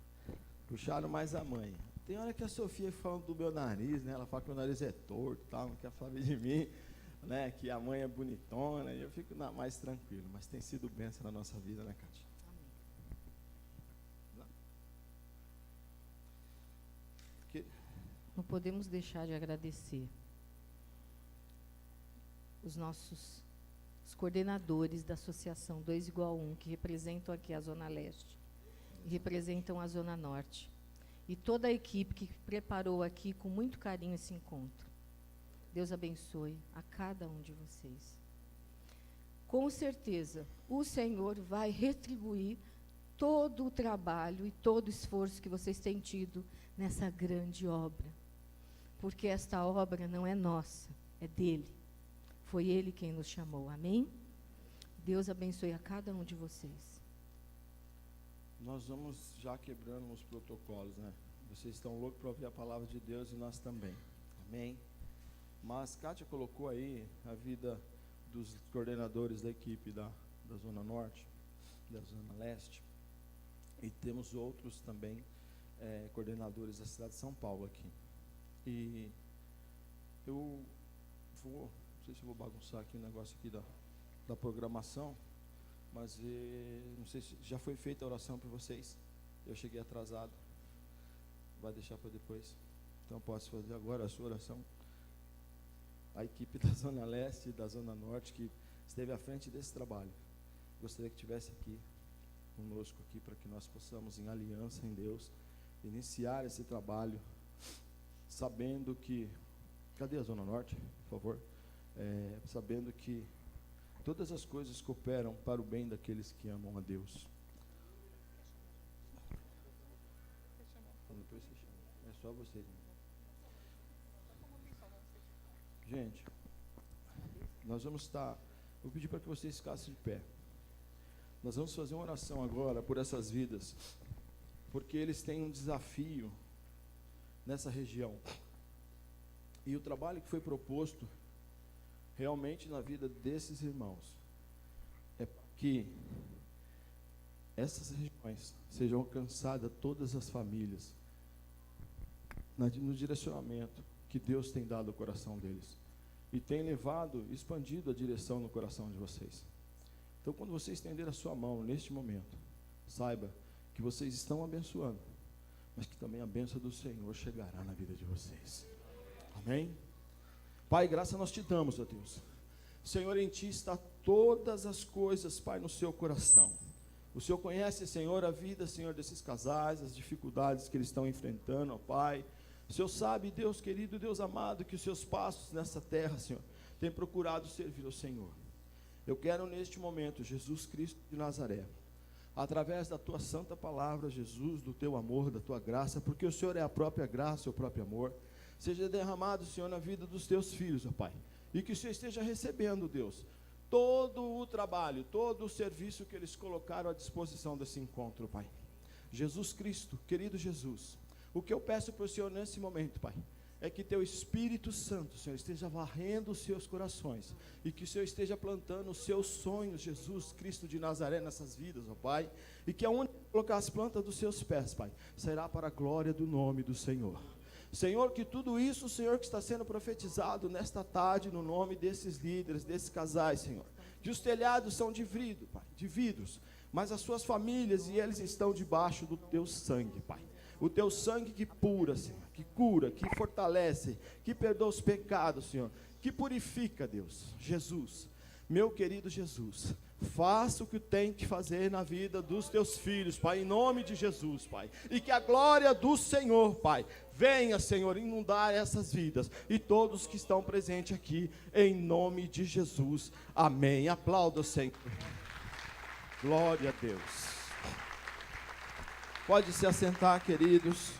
Puxaram mais a mãe. Tem hora que a Sofia falando do meu nariz, né? Ela fala que meu nariz é torto, tal, não quer falar de mim, né? Que a mãe é bonitona, e eu fico mais tranquilo. Mas tem sido bênção na nossa vida, né, Kátia? Não podemos deixar de agradecer os coordenadores da Associação 2 igual 1, que representam aqui a Zona Leste, e representam a Zona Norte. E toda a equipe que preparou aqui com muito carinho esse encontro. Deus abençoe a cada um de vocês. Com certeza, o Senhor vai retribuir todo o trabalho e todo o esforço que vocês têm tido nessa grande obra. Porque esta obra não é nossa, é dele. Foi ele quem nos chamou, amém? Deus abençoe a cada um de vocês. Nós vamos já quebrando os protocolos, né? Vocês estão loucos para ouvir a palavra de Deus e nós também, amém? Mas Kátia colocou aí a vida dos coordenadores da equipe da Zona Norte, da Zona Leste, e temos outros também coordenadores da cidade de São Paulo aqui. E eu vou, não sei se eu vou bagunçar aqui o negócio aqui da programação, mas não sei se já foi feita a oração para vocês. Eu cheguei atrasado. Vai deixar para depois. Então posso fazer agora a sua oração. a equipe da Zona Leste e da Zona Norte que esteve à frente desse trabalho. Gostaria que estivesse aqui conosco aqui para que nós possamos, em aliança em Deus, iniciar esse trabalho, sabendo que... Cadê a Zona Norte, por favor? Sabendo que todas as coisas cooperam para o bem daqueles que amam a Deus. Depois você chama. É só vocês. Gente, nós vamos estar... Vou pedir para que vocês ficassem de pé. Nós vamos fazer uma oração agora por essas vidas, porque eles têm um desafio nessa região. E o trabalho que foi proposto realmente na vida desses irmãos é que essas regiões sejam alcançadas, todas as famílias, no direcionamento que Deus tem dado ao coração deles e tem levado, expandido a direção no coração de vocês. Então, quando você estender a sua mão neste momento, saiba que vocês estão abençoando, mas que também a bênção do Senhor chegará na vida de vocês. Amém? Pai, graça nós te damos, ó Deus. Senhor, em ti está todas as coisas, Pai, no seu coração. O Senhor conhece, Senhor, a vida, Senhor, desses casais, as dificuldades que eles estão enfrentando, ó Pai. O Senhor sabe, Deus querido, Deus amado, que os seus passos nessa terra, Senhor, têm procurado servir ao Senhor. Eu quero neste momento, Jesus Cristo de Nazaré, através da tua santa palavra, Jesus, do teu amor, da tua graça, porque o Senhor é a própria graça, o próprio amor, seja derramado, Senhor, na vida dos teus filhos, ó Pai, e que o Senhor esteja recebendo, Deus, todo o trabalho, todo o serviço que eles colocaram à disposição desse encontro, Pai. Jesus Cristo, querido Jesus, o que eu peço para o Senhor nesse momento, Pai, é que teu Espírito Santo, Senhor, esteja varrendo os seus corações, e que o Senhor esteja plantando os seus sonhos, Jesus Cristo de Nazaré, nessas vidas, ó Pai, e que aonde colocar as plantas dos seus pés, Pai, será para a glória do nome do Senhor. Senhor, que tudo isso, Senhor, que está sendo profetizado nesta tarde, no nome desses líderes, desses casais, Senhor, que os telhados são de vidro, Pai, de vidros, mas as suas famílias e eles estão debaixo do teu sangue, Pai. O teu sangue que pura, Senhor, que cura, que fortalece, que perdoa os pecados, Senhor, que purifica, Deus. Jesus, meu querido Jesus, faça o que tem que fazer na vida dos teus filhos, Pai, em nome de Jesus, Pai. E que a glória do Senhor, Pai, venha, Senhor, inundar essas vidas e todos que estão presentes aqui, em nome de Jesus. Amém. Aplauda o Senhor. Glória a Deus. Pode se assentar, queridos.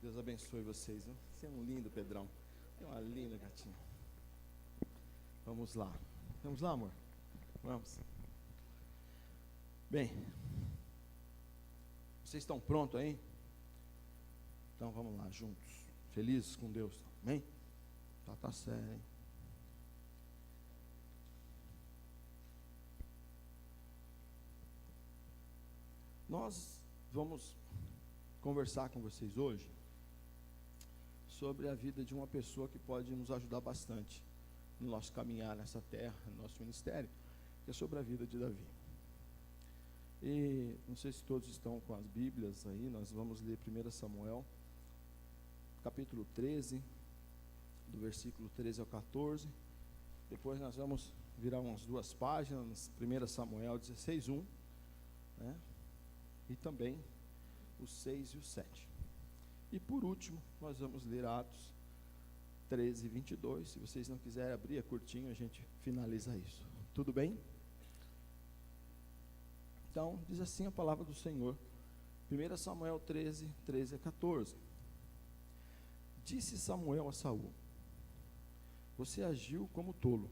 Deus abençoe vocês. Né? Você é um lindo, Pedrão. É uma linda gatinha. Vamos lá. Vamos lá, amor? Vamos. Bem. Vocês estão prontos aí? Então vamos lá, juntos. Felizes com Deus. Amém? Tá sério, hein? Nós vamos conversar com vocês hoje sobre a vida de uma pessoa que pode nos ajudar bastante no nosso caminhar nessa terra, no nosso ministério, que é sobre a vida de Davi. E não sei se todos estão com as Bíblias aí, nós vamos ler 1 Samuel, capítulo 13, do versículo 13 ao 14. Depois nós vamos virar umas 2 páginas, 1 Samuel 16, 1, né? E também os 6 e o 7. E por último, nós vamos ler Atos 13, 22. Se vocês não quiserem abrir, é curtinho, a gente finaliza isso. Tudo bem? Então, diz assim a palavra do Senhor. 1 Samuel 13, 13 a 14. Disse Samuel a Saul: você agiu como tolo,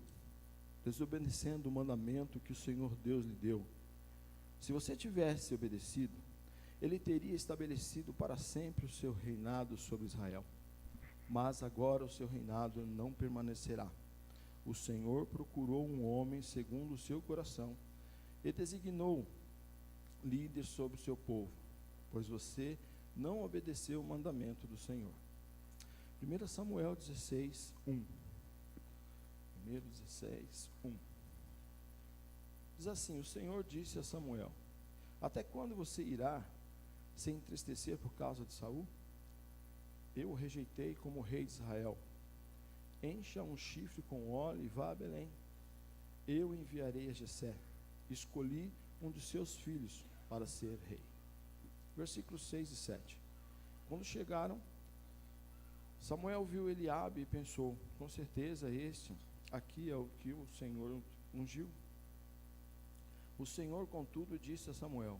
desobedecendo o mandamento que o Senhor Deus lhe deu. Se você tivesse obedecido, ele teria estabelecido para sempre o seu reinado sobre Israel. Mas agora o seu reinado não permanecerá. O Senhor procurou um homem segundo o seu coração e designou líder sobre o seu povo, pois você não obedeceu o mandamento do Senhor. 1 Samuel 16, 1. 16, 1. Diz assim: o Senhor disse a Samuel: até quando você irá se entristecer por causa de Saul? eu o rejeitei como rei de Israel. Encha um chifre com óleo e vá a Belém. Eu enviarei a Jessé. Escolhi um de seus filhos para ser rei. Versículos 6 e 7. Quando chegaram, Samuel viu Eliabe e pensou: com certeza este aqui é o que o Senhor ungiu. O Senhor, contudo, disse a Samuel: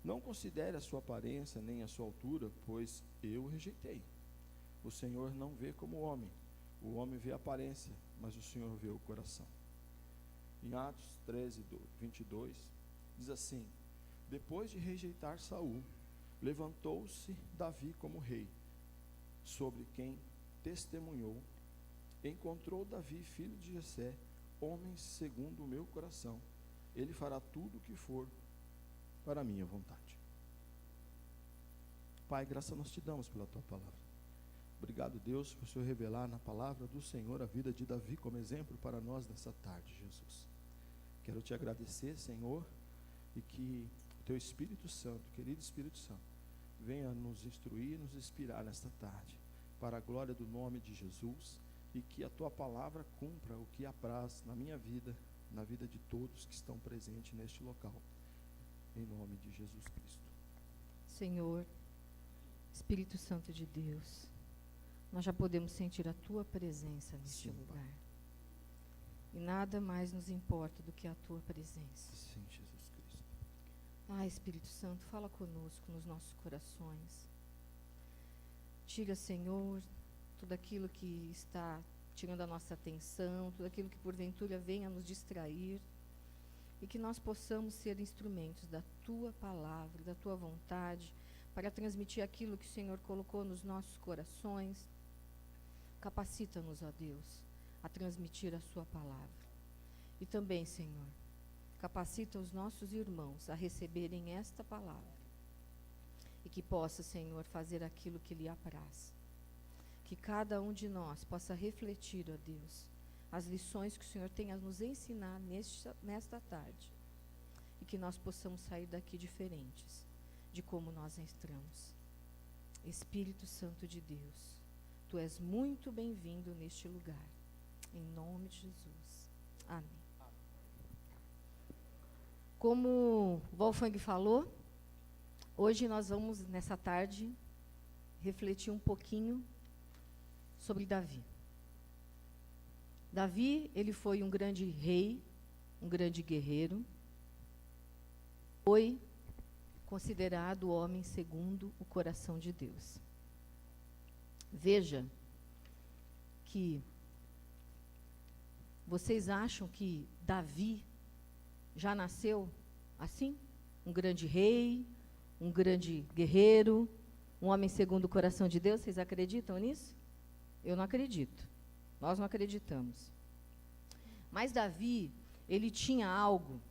não considere a sua aparência nem a sua altura, pois eu o rejeitei. O Senhor não vê como o homem vê a aparência, mas o Senhor vê o coração. Em Atos 13, 22, diz assim: depois de rejeitar Saul, levantou-se Davi como rei, sobre quem testemunhou. Encontrou Davi, filho de Jessé, homem segundo o meu coração. Ele fará tudo o que for para a minha vontade. Pai, graça nós te damos pela tua palavra. Obrigado, Deus, por o Senhor revelar na palavra do Senhor a vida de Davi como exemplo para nós nessa tarde, Jesus. Quero te agradecer, Senhor, e que o teu Espírito Santo, querido Espírito Santo, venha nos instruir, nos inspirar nesta tarde, para a glória do nome de Jesus, e que a tua palavra cumpra o que apraz na minha vida, na vida de todos que estão presentes neste local, em nome de Jesus Cristo. Senhor, Espírito Santo de Deus, nós já podemos sentir a tua presença neste lugar. E nada mais nos importa do que a tua presença. Sim, Jesus Cristo. Ah, Espírito Santo, fala conosco nos nossos corações. Tira, Senhor, tudo aquilo que está tirando a nossa atenção, tudo aquilo que porventura venha nos distrair, e que nós possamos ser instrumentos da tua palavra, da tua vontade, para transmitir aquilo que o Senhor colocou nos nossos corações. Capacita-nos, ó Deus, a transmitir a sua palavra. E também, Senhor, capacita os nossos irmãos a receberem esta palavra. E que possa, Senhor, fazer aquilo que lhe apraz. Que cada um de nós possa refletir, ó Deus, as lições que o Senhor tem a nos ensinar nesta tarde. E que nós possamos sair daqui diferentes de como nós entramos. Espírito Santo de Deus, tu és muito bem-vindo neste lugar. Em nome de Jesus. Amém. Como Wolfgang falou, hoje nós vamos, nessa tarde, refletir um pouquinho sobre Davi. Davi, ele foi um grande rei, um grande guerreiro. Foi considerado o homem segundo o coração de Deus. Veja que vocês acham que Davi já nasceu assim? Um grande rei, um grande guerreiro, um homem segundo o coração de Deus? Vocês acreditam nisso? Eu não acredito. Nós não acreditamos. Mas Davi, ele tinha algo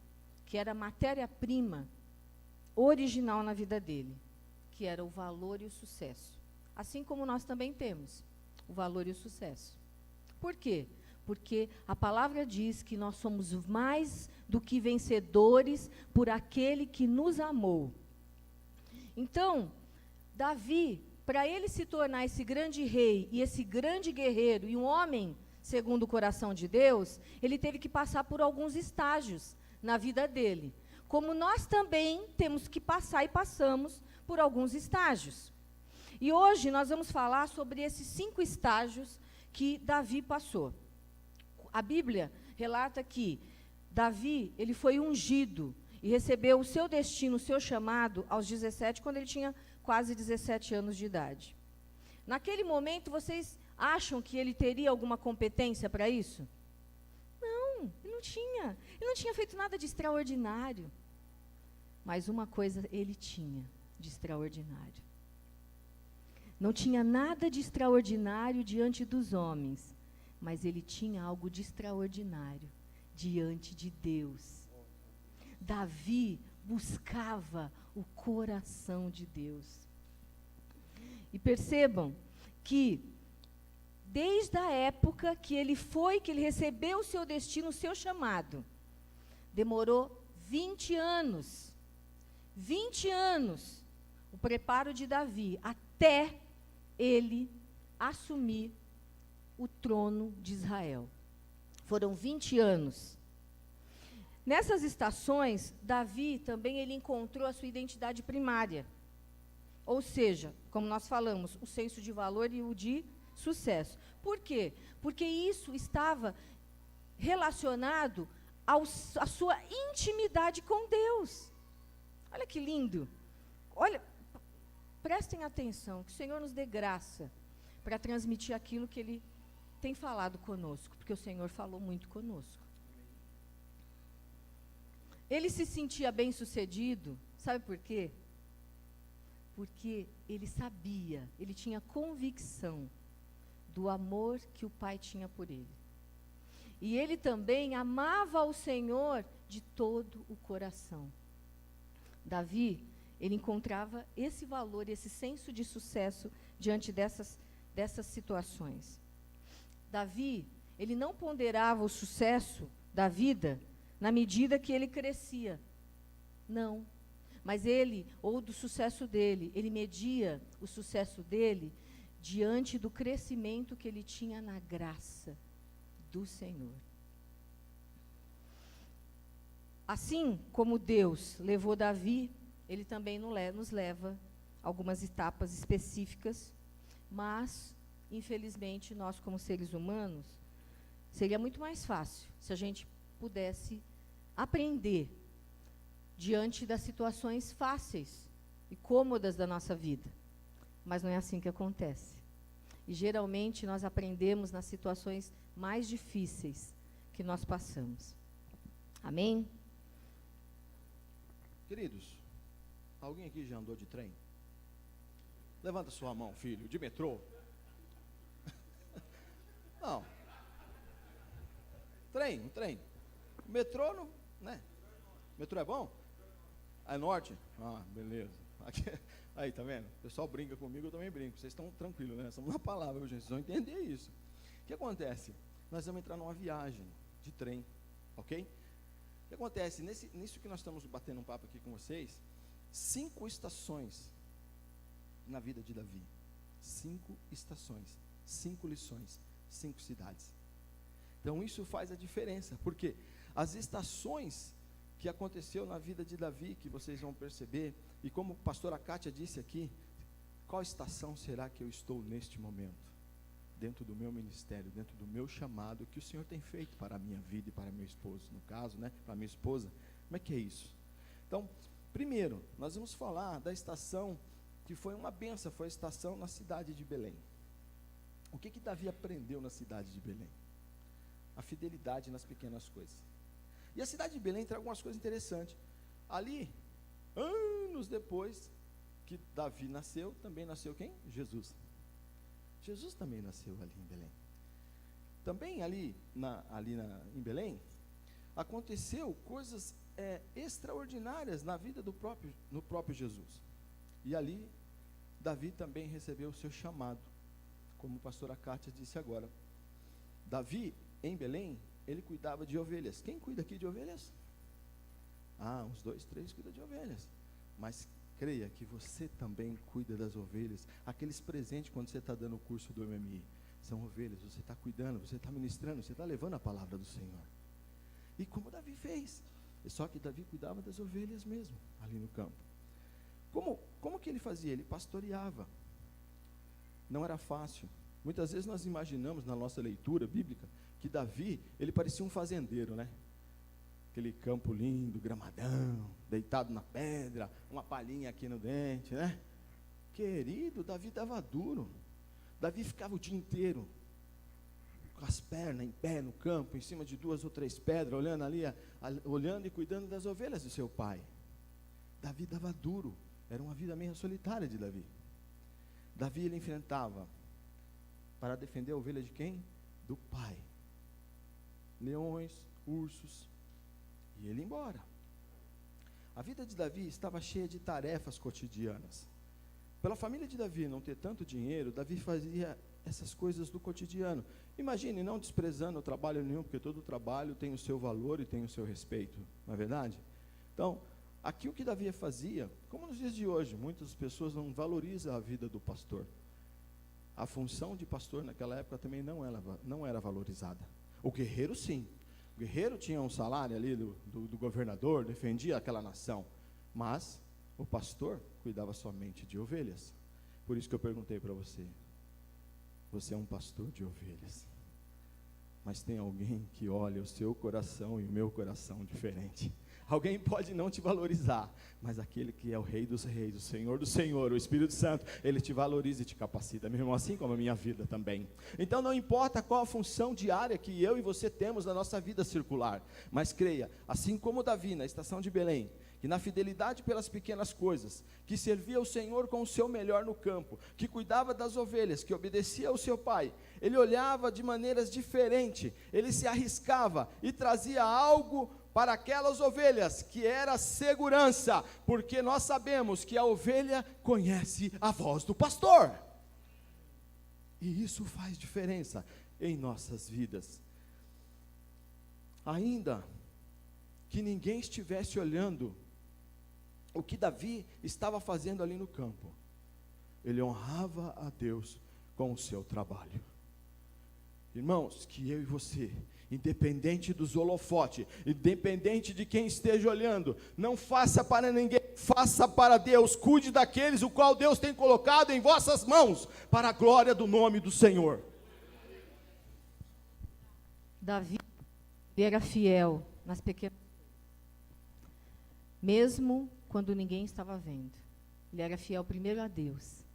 que era matéria-prima original na vida dele, que era o valor e o sucesso. Assim como nós também temos o valor e o sucesso. Por quê? Porque a palavra diz que nós somos mais do que vencedores por aquele que nos amou. Então, Davi, para ele se tornar esse grande rei e esse grande guerreiro e um homem segundo o coração de Deus, ele teve que passar por alguns estágios na vida dele. Como nós também temos que passar e passamos por alguns estágios. E hoje nós vamos falar sobre esses 5 estágios que Davi passou. A Bíblia relata que Davi, ele foi ungido e recebeu o seu destino, o seu chamado aos 17, quando ele tinha quase 17 anos de idade. Naquele momento, vocês acham que ele teria alguma competência para isso? Não, ele não tinha. Ele não tinha feito nada de extraordinário. Mas uma coisa ele tinha de extraordinário. Não tinha nada de extraordinário diante dos homens, mas ele tinha algo de extraordinário diante de Deus. Davi buscava o coração de Deus. E percebam que, desde a época que ele recebeu o seu destino, o seu chamado, demorou 20 anos. 20 anos o preparo de Davi, até ele assumir o trono de Israel. Foram 20 anos. Nessas estações, Davi também ele encontrou a sua identidade primária. Ou seja, como nós falamos, o senso de valor e o de sucesso. Por quê? Porque isso estava relacionado à sua intimidade com Deus. Olha que lindo. Olha, prestem atenção, que o Senhor nos dê graça para transmitir aquilo que Ele tem falado conosco, porque o Senhor falou muito conosco. Ele se sentia bem-sucedido, sabe por quê? Porque ele sabia, ele tinha convicção do amor que o Pai tinha por ele. E ele também amava o Senhor de todo o coração. Davi, ele encontrava esse valor, esse senso de sucesso diante dessas situações. Davi, ele não ponderava o sucesso da vida na medida que ele crescia. Não. Mas ele, ou do sucesso dele, ele media o sucesso dele diante do crescimento que ele tinha na graça do Senhor. Assim como Deus levou Davi, ele também nos leva a algumas etapas específicas, mas, infelizmente, nós como seres humanos, seria muito mais fácil se a gente pudesse aprender diante das situações fáceis e cômodas da nossa vida. Mas não é assim que acontece. E geralmente nós aprendemos nas situações mais difíceis que nós passamos. Amém? Queridos, alguém aqui já andou de trem? Levanta sua mão, filho. De metrô? Não. Trem. Metrô, não, né? Metrô é bom? É norte? Ah, beleza. Aqui, aí, tá vendo? O pessoal brinca comigo, eu também brinco. Vocês estão tranquilos, né? Estamos na palavra, gente. Vocês vão entender isso. O que acontece? Nós vamos entrar numa viagem de trem, ok? O que acontece? Nisso que nós estamos batendo um papo aqui com vocês, 5 estações na vida de Davi. 5 estações, 5 lições, 5 cidades. Então, isso faz a diferença, porque as estações que aconteceu na vida de Davi, que vocês vão perceber, e como a pastora Kátia disse aqui, qual estação será que eu estou neste momento? Dentro do meu ministério, dentro do meu chamado, que o Senhor tem feito para a minha vida e para meu esposo, no caso, né, para a minha esposa. Como é que é isso? Então, primeiro, nós vamos falar da estação que foi uma benção, foi a estação na cidade de Belém. O que Davi aprendeu na cidade de Belém? A fidelidade nas pequenas coisas. E a cidade de Belém tem algumas coisas interessantes. Ali, anos depois que Davi nasceu, também nasceu quem? Jesus. Jesus também nasceu ali em Belém. Também em Belém, aconteceu coisas extraordinárias na vida no próprio Jesus. E ali, Davi também recebeu o seu chamado, como a pastora Kátia disse agora. Davi, em Belém, ele cuidava de ovelhas. Quem cuida aqui de ovelhas? Uns 2, 3 cuidam de ovelhas. Mas creia que você também cuida das ovelhas. Aqueles presentes quando você está dando o curso do MMI, são ovelhas, você está cuidando, você está ministrando, você está levando a palavra do Senhor. E como Davi fez? Só que Davi cuidava das ovelhas mesmo, ali no campo. Como que ele fazia? Ele pastoreava. Não era fácil. Muitas vezes nós imaginamos na nossa leitura bíblica que Davi, ele parecia um fazendeiro, né? Aquele campo lindo, gramadão, deitado na pedra, uma palhinha aqui no dente, né? Querido, Davi dava duro. Davi ficava o dia inteiro com as pernas em pé no campo, em cima de 2 ou 3 pedras, olhando ali, olhando e cuidando das ovelhas do seu pai. Davi dava duro. Era uma vida meio solitária de Davi. Davi, ele enfrentava para defender a ovelha de quem? Do pai. Leões, ursos, e ele ia embora. A vida de Davi estava cheia de tarefas cotidianas. Pela família de Davi não ter tanto dinheiro, Davi fazia essas coisas do cotidiano. Imagine, não desprezando o trabalho nenhum, porque todo trabalho tem o seu valor e tem o seu respeito, não é verdade? Então, aqui o que Davi fazia, como nos dias de hoje, muitas pessoas não valorizam a vida do pastor. a função de pastor naquela época também não era valorizada. O guerreiro, sim. O guerreiro tinha um salário ali do governador, defendia aquela nação. Mas o pastor cuidava somente de ovelhas. Por isso que eu perguntei para você. Você é um pastor de ovelhas. Mas tem alguém que olha o seu coração e o meu coração diferente. Alguém pode não te valorizar, mas aquele que é o Rei dos Reis, o Senhor do Senhor, o Espírito Santo, ele te valoriza e te capacita, meu irmão, assim como a minha vida também. Então não importa qual a função diária que eu e você temos na nossa vida circular, mas creia, assim como Davi na estação de Belém, que na fidelidade pelas pequenas coisas, que servia o Senhor com o seu melhor no campo, que cuidava das ovelhas, que obedecia ao seu pai, ele olhava de maneiras diferentes, ele se arriscava e trazia algo para aquelas ovelhas, que era segurança, porque nós sabemos que a ovelha conhece a voz do pastor, e isso faz diferença em nossas vidas. Ainda que ninguém estivesse olhando o que Davi estava fazendo ali no campo, ele honrava a Deus com o seu trabalho. Irmãos, que eu e você, independente dos holofotes, independente de quem esteja olhando, não faça para ninguém, faça para Deus, cuide daqueles o qual Deus tem colocado em vossas mãos, para a glória do nome do Senhor. Davi, ele era fiel nas pequenas, mesmo quando ninguém estava vendo. Ele era fiel primeiro a Deus,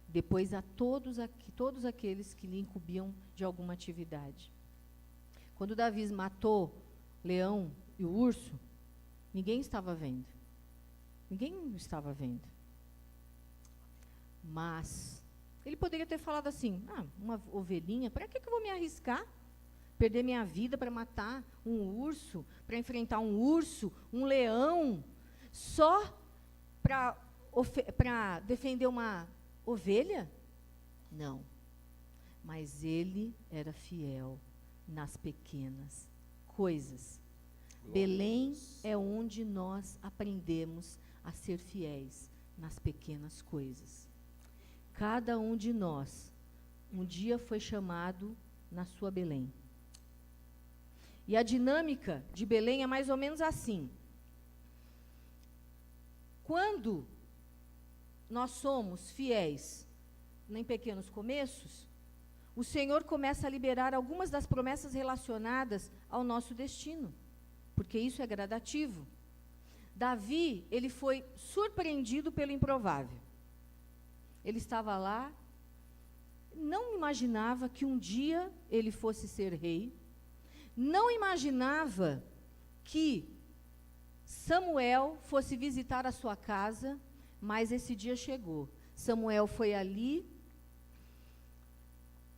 depois a todos aqueles que lhe incumbiam de alguma atividade. Quando Davi matou o leão e o urso, ninguém estava vendo. Ninguém estava vendo. Mas ele poderia ter falado assim: uma ovelhinha, para que eu vou me arriscar? Perder minha vida para matar um urso, para enfrentar um urso, um leão, só para defender uma ovelha? Não. Mas ele era fiel nas pequenas coisas. Belém é onde nós aprendemos a ser fiéis nas pequenas coisas. Cada um de nós um dia foi chamado na sua Belém. E a dinâmica de Belém é mais ou menos assim. Quando nós somos fiéis em pequenos começos, o Senhor começa a liberar algumas das promessas relacionadas ao nosso destino, porque isso é gradativo. Davi, ele foi surpreendido pelo improvável. Ele estava lá, não imaginava que um dia ele fosse ser rei, não imaginava que Samuel fosse visitar a sua casa, mas esse dia chegou. Samuel foi ali,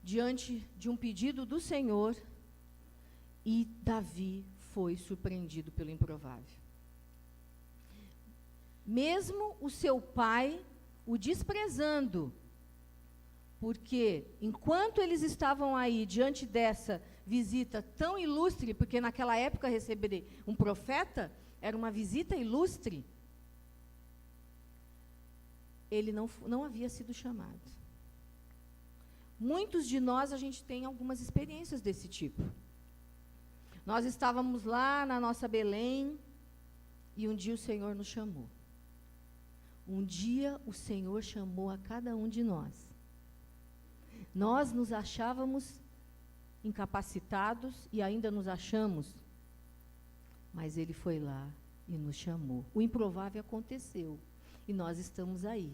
diante de um pedido do Senhor, e Davi foi surpreendido pelo improvável. Mesmo o seu pai o desprezando, porque enquanto eles estavam aí diante dessa visita tão ilustre, porque naquela época receber um profeta era uma visita ilustre, ele não havia sido chamado. Muitos de nós, a gente tem algumas experiências desse tipo. Nós estávamos lá na nossa Belém, e um dia o Senhor nos chamou. Um dia o Senhor chamou a cada um de nós. Nós nos achávamos incapacitados, e ainda nos achamos, mas Ele foi lá e nos chamou. O improvável aconteceu, e nós estamos aí,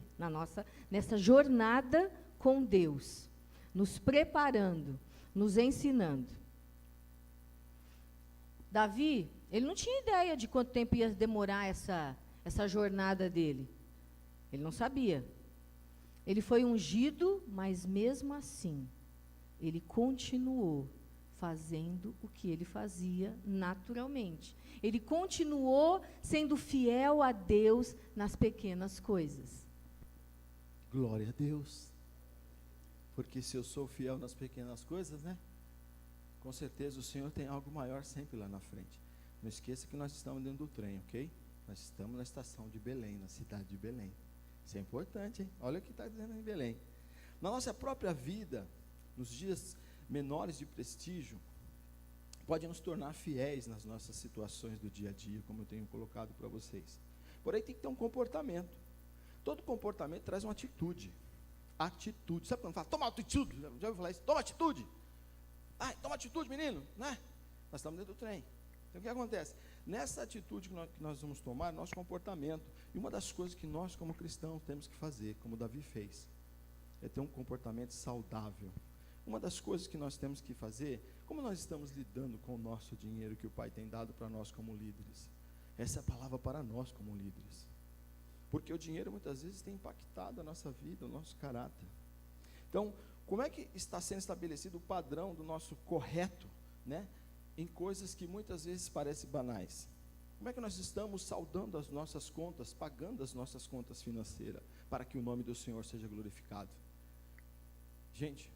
nessa jornada com Deus, nos preparando, nos ensinando. Davi, ele não tinha ideia de quanto tempo ia demorar essa jornada dele. Ele não sabia. Ele foi ungido, mas mesmo assim, ele continuou fazendo o que ele fazia naturalmente. Ele continuou sendo fiel a Deus nas pequenas coisas. Glória a Deus. Porque se eu sou fiel nas pequenas coisas, né? Com certeza o Senhor tem algo maior sempre lá na frente. Não esqueça que nós estamos dentro do trem, ok? Nós estamos na estação de Belém, na cidade de Belém. Isso é importante, hein? Olha o que está dizendo em Belém. na nossa própria vida, nos dias menores de prestígio, pode nos tornar fiéis nas nossas situações do dia a dia, como eu tenho colocado para vocês. Porém, tem que ter um comportamento. Todo comportamento traz uma atitude. Atitude. Sabe quando fala, toma atitude? Já ouviu falar isso? Toma atitude. Ai, toma atitude, menino, né? Nós estamos dentro do trem. Então, o que acontece? Nessa atitude que nós vamos tomar, nosso comportamento, e uma das coisas que nós, como cristãos, temos que fazer, como Davi fez, é ter um comportamento saudável. Uma das coisas que nós temos que fazer, como nós estamos lidando com o nosso dinheiro que o Pai tem dado para nós como líderes. Essa é a palavra para nós como líderes. Porque o dinheiro muitas vezes tem impactado a nossa vida, o nosso caráter. Então, como é que está sendo estabelecido o padrão do nosso correto, né, em coisas que muitas vezes parecem banais? Como é que nós estamos saldando as nossas contas, pagando as nossas contas financeiras, para que o nome do Senhor seja glorificado? Gente,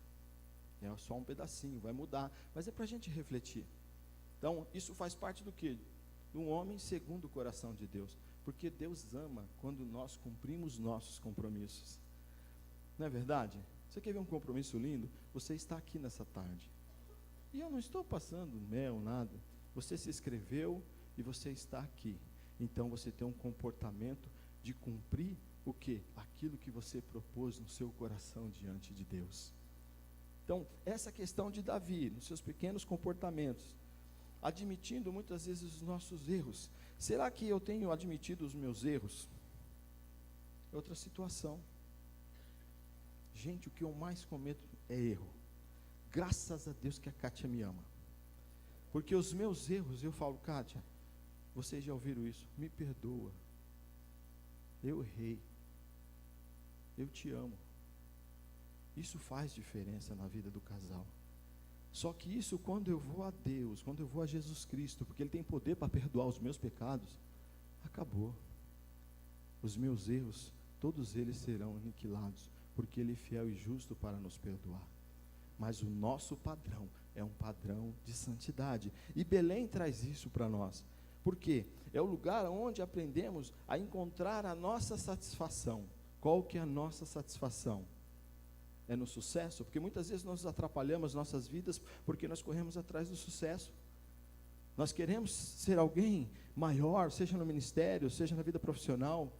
é só um pedacinho, vai mudar, mas é para a gente refletir. Então, isso faz parte do quê? De um homem segundo o coração de Deus, porque Deus ama quando nós cumprimos nossos compromissos. Não é verdade? Você quer ver um compromisso lindo? Você está aqui nessa tarde. E eu não estou passando mel, nada. Você se inscreveu e você está aqui. Então você tem um comportamento de cumprir o quê? Aquilo que você propôs no seu coração diante de Deus. Então, essa questão de Davi, nos seus pequenos comportamentos, admitindo muitas vezes os nossos erros. Será que eu tenho admitido os meus erros? Outra situação. Gente, o que eu mais cometo é erro. Graças a Deus que a Kátia me ama. Porque os meus erros, eu falo, Kátia, vocês já ouviram isso? Me perdoa. Eu errei. Eu te amo. Isso faz diferença na vida do casal. Só que isso, quando eu vou a Deus, quando eu vou a Jesus Cristo, porque Ele tem poder para perdoar os meus pecados, acabou. Os meus erros, todos eles serão aniquilados, porque Ele é fiel e justo para nos perdoar. Mas o nosso padrão é um padrão de santidade. E Belém traz isso para nós. Por quê? É o lugar onde aprendemos a encontrar a nossa satisfação. Qual que é a nossa satisfação? É no sucesso? Porque muitas vezes nós atrapalhamos nossas vidas porque nós corremos atrás do sucesso. Nós queremos ser alguém maior, seja no ministério, seja na vida profissional.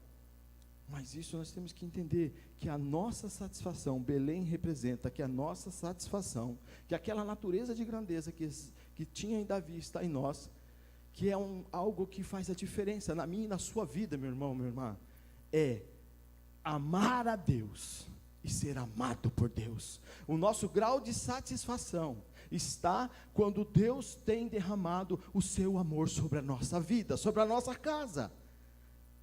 Mas isso nós temos que entender, que a nossa satisfação, Belém representa que a nossa satisfação, que aquela natureza de grandeza que tinha em Davi está em nós, que é algo que faz a diferença na minha e na sua vida, meu irmão, minha irmã, é amar a Deus e ser amado por Deus. O nosso grau de satisfação está quando Deus tem derramado o seu amor sobre a nossa vida, sobre a nossa casa.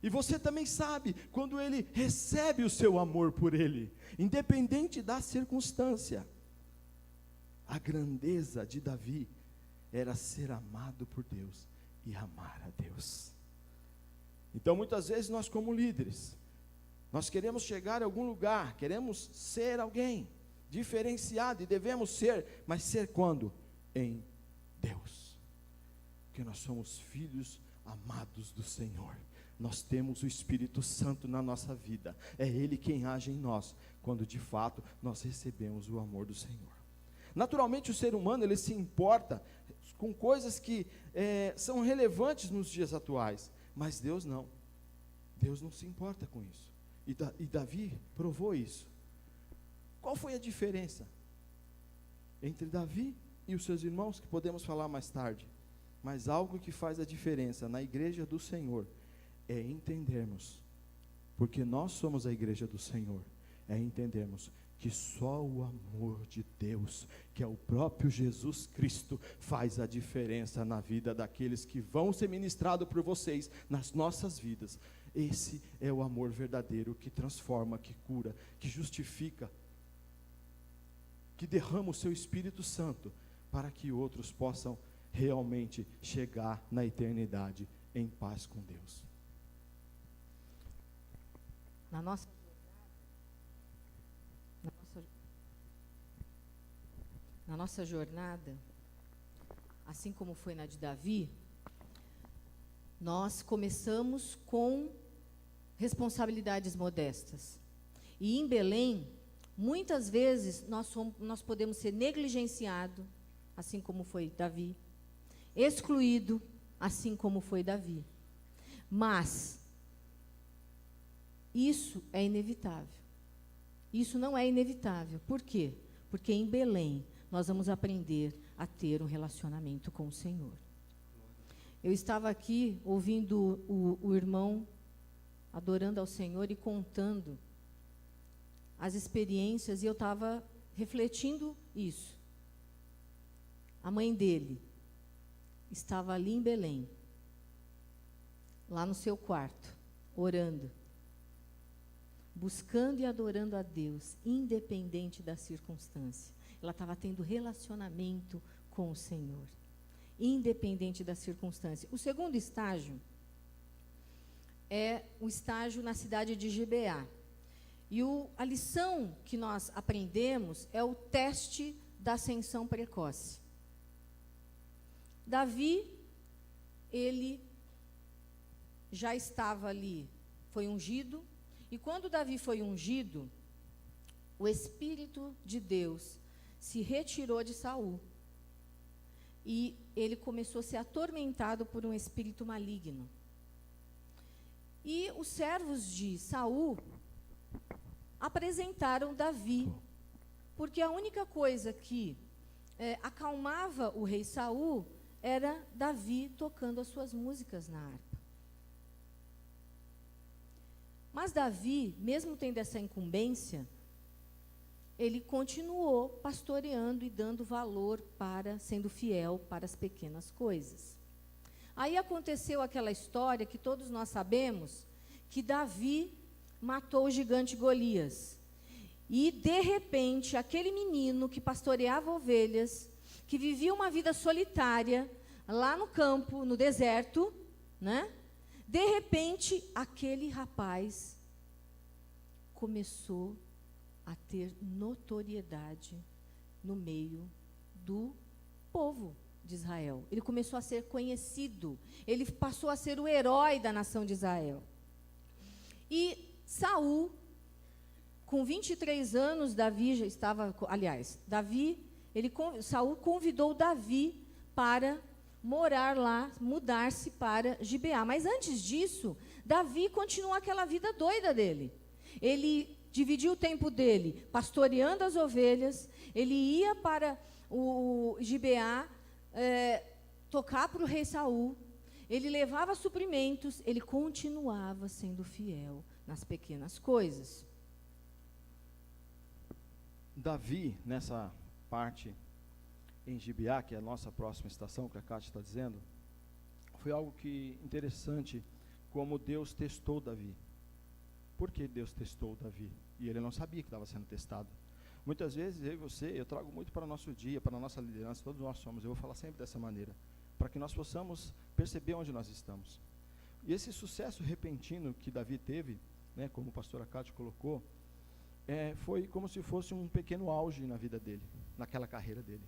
E você também sabe, quando Ele recebe o seu amor por Ele, independente da circunstância. A grandeza de Davi era ser amado por Deus e amar a Deus. Então muitas vezes nós, como líderes, nós queremos chegar a algum lugar, queremos ser alguém diferenciado, e devemos ser, mas ser quando? Em Deus. Porque nós somos filhos amados do Senhor. Nós temos o Espírito Santo na nossa vida. É Ele quem age em nós, quando de fato nós recebemos o amor do Senhor. Naturalmente o ser humano, ele se importa com coisas que são relevantes nos dias atuais, mas Deus não. Deus não se importa com isso. E Davi provou isso. Qual foi a diferença entre Davi e os seus irmãos, que podemos falar mais tarde? Mas algo que faz a diferença na igreja do Senhor é entendermos, porque nós somos a igreja do Senhor, é entendermos que só o amor de Deus, que é o próprio Jesus Cristo, faz a diferença na vida daqueles que vão ser ministrados por vocês, nas nossas vidas. Esse é o amor verdadeiro, que transforma, que cura, que justifica, que derrama o seu Espírito Santo, para que outros possam realmente chegar na eternidade em paz com Deus. Na nossa jornada, assim como foi na de Davi, nós começamos com responsabilidades modestas. E em Belém, Muitas vezes nós podemos ser negligenciados, assim como foi Davi, excluído, assim como foi Davi. Mas isso é inevitável. Isso não é inevitável. Por quê? Porque em Belém nós vamos aprender a ter um relacionamento com o Senhor. Eu estava aqui ouvindo o irmão adorando ao Senhor e contando as experiências, e eu estava refletindo isso. A mãe dele estava ali em Belém, lá no seu quarto, orando, buscando e adorando a Deus, independente da circunstância. Ela estava tendo relacionamento com o Senhor, independente da circunstância. O segundo estágio é o estágio na cidade de Gibeá. E a lição que nós aprendemos é o teste da ascensão precoce. Davi, ele já estava ali, foi ungido, e quando Davi foi ungido, o Espírito de Deus se retirou de Saul. E ele começou a ser atormentado por um espírito maligno. E os servos de Saul apresentaram Davi, porque a única coisa que acalmava o rei Saul era Davi tocando as suas músicas na harpa. Mas Davi, mesmo tendo essa incumbência, ele continuou pastoreando e dando valor sendo fiel para as pequenas coisas. Aí aconteceu aquela história que todos nós sabemos, que Davi matou o gigante Golias. E, de repente, aquele menino que pastoreava ovelhas, que vivia uma vida solitária, lá no campo, no deserto, né? De repente, aquele rapaz começou a ter notoriedade no meio do povo de Israel. Ele começou a ser conhecido. Ele passou a ser o herói da nação de Israel. E Saul, com 23 anos, Davi já estava... Aliás, Saul convidou Davi para morar lá, mudar-se para Gibeá. Mas antes disso, Davi continuou aquela vida doida dele. Ele dividia o tempo dele pastoreando as ovelhas, ele ia para o Gibeá, tocar para o rei Saul, ele levava suprimentos, ele continuava sendo fiel nas pequenas coisas. Davi, nessa parte em Gibeá, que é a nossa próxima estação, que a Cátia está dizendo, foi algo que interessante, como Deus testou Davi. Por que Deus testou Davi? E ele não sabia que estava sendo testado. Muitas vezes, eu e você, eu trago muito para o nosso dia, para a nossa liderança, todos nós somos, eu vou falar sempre dessa maneira, para que nós possamos perceber onde nós estamos. E esse sucesso repentino que Davi teve, né, como o pastor Cátia colocou, foi como se fosse um pequeno auge na vida dele, naquela carreira dele.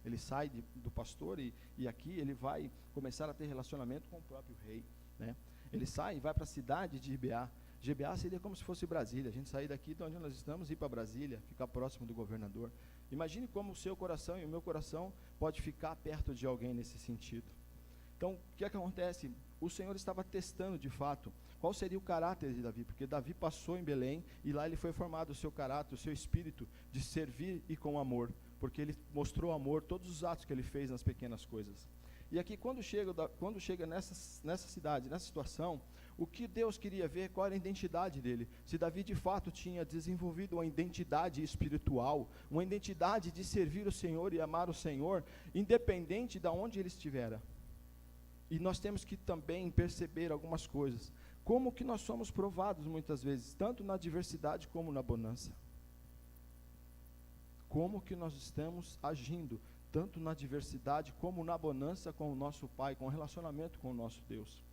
Ele sai do pastor e aqui ele vai começar a ter relacionamento com o próprio rei, né? Ele sai e vai para a cidade de Gibeá. Gibeá seria como se fosse Brasília. A gente sair daqui de onde nós estamos e ir para Brasília, ficar próximo do governador. Imagine como o seu coração e o meu coração pode ficar perto de alguém nesse sentido. Então, o que acontece? O Senhor estava testando, de fato, qual seria o caráter de Davi, porque Davi passou em Belém e lá ele foi formado o seu caráter, o seu espírito de servir e com amor, porque ele mostrou amor, todos os atos que ele fez nas pequenas coisas. E aqui, quando chega nessa cidade, nessa situação, o que Deus queria ver, qual era a identidade dele. Se Davi, de fato, tinha desenvolvido uma identidade espiritual, uma identidade de servir o Senhor e amar o Senhor, independente de onde ele estivera. E nós temos que também perceber algumas coisas. Como que nós somos provados, muitas vezes, tanto na adversidade como na bonança. Como que nós estamos agindo, tanto na adversidade como na bonança com o nosso Pai, com o relacionamento com o nosso Deus.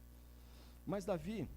Mas Davi,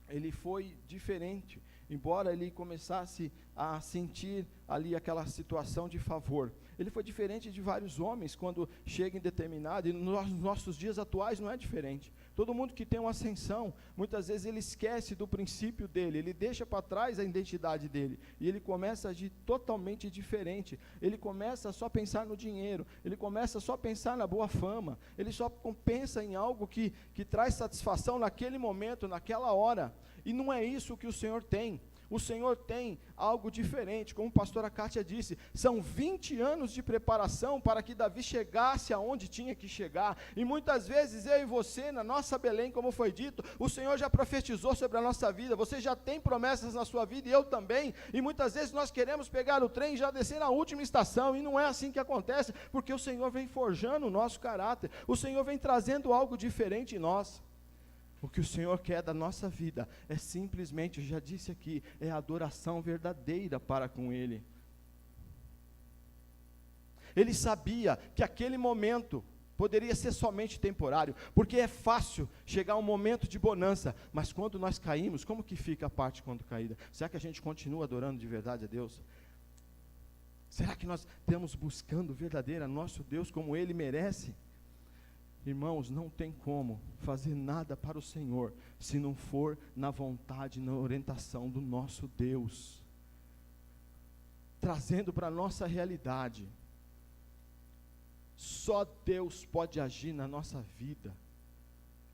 ele foi diferente, embora ele começasse a sentir ali aquela situação de favor. Ele foi diferente de vários homens quando chega em determinado, e nos nossos dias atuais não é diferente. Todo mundo que tem uma ascensão, muitas vezes ele esquece do princípio dele, ele deixa para trás a identidade dele, e ele começa a agir totalmente diferente. Ele começa só a pensar no dinheiro, ele começa só a pensar na boa fama, ele só pensa em algo que traz satisfação naquele momento, naquela hora, e não é isso que o Senhor tem. O Senhor tem algo diferente, como a pastora Kátia disse, são 20 anos de preparação para que Davi chegasse aonde tinha que chegar, e muitas vezes eu e você, na nossa Belém, como foi dito, o Senhor já profetizou sobre a nossa vida, você já tem promessas na sua vida, e eu também, e muitas vezes nós queremos pegar o trem e já descer na última estação, e não é assim que acontece, porque o Senhor vem forjando o nosso caráter, o Senhor vem trazendo algo diferente em nós. O que o Senhor quer da nossa vida é simplesmente, eu já disse aqui, é a adoração verdadeira para com Ele. Ele sabia que aquele momento poderia ser somente temporário, porque é fácil chegar um momento de bonança, mas quando nós caímos, como que fica a parte quando caída? Será que a gente continua adorando de verdade a Deus? Será que nós estamos buscando verdadeiro nosso Deus como Ele merece? Irmãos, não tem como fazer nada para o Senhor, se não for na vontade, na orientação do nosso Deus, trazendo para a nossa realidade. Só Deus pode agir na nossa vida,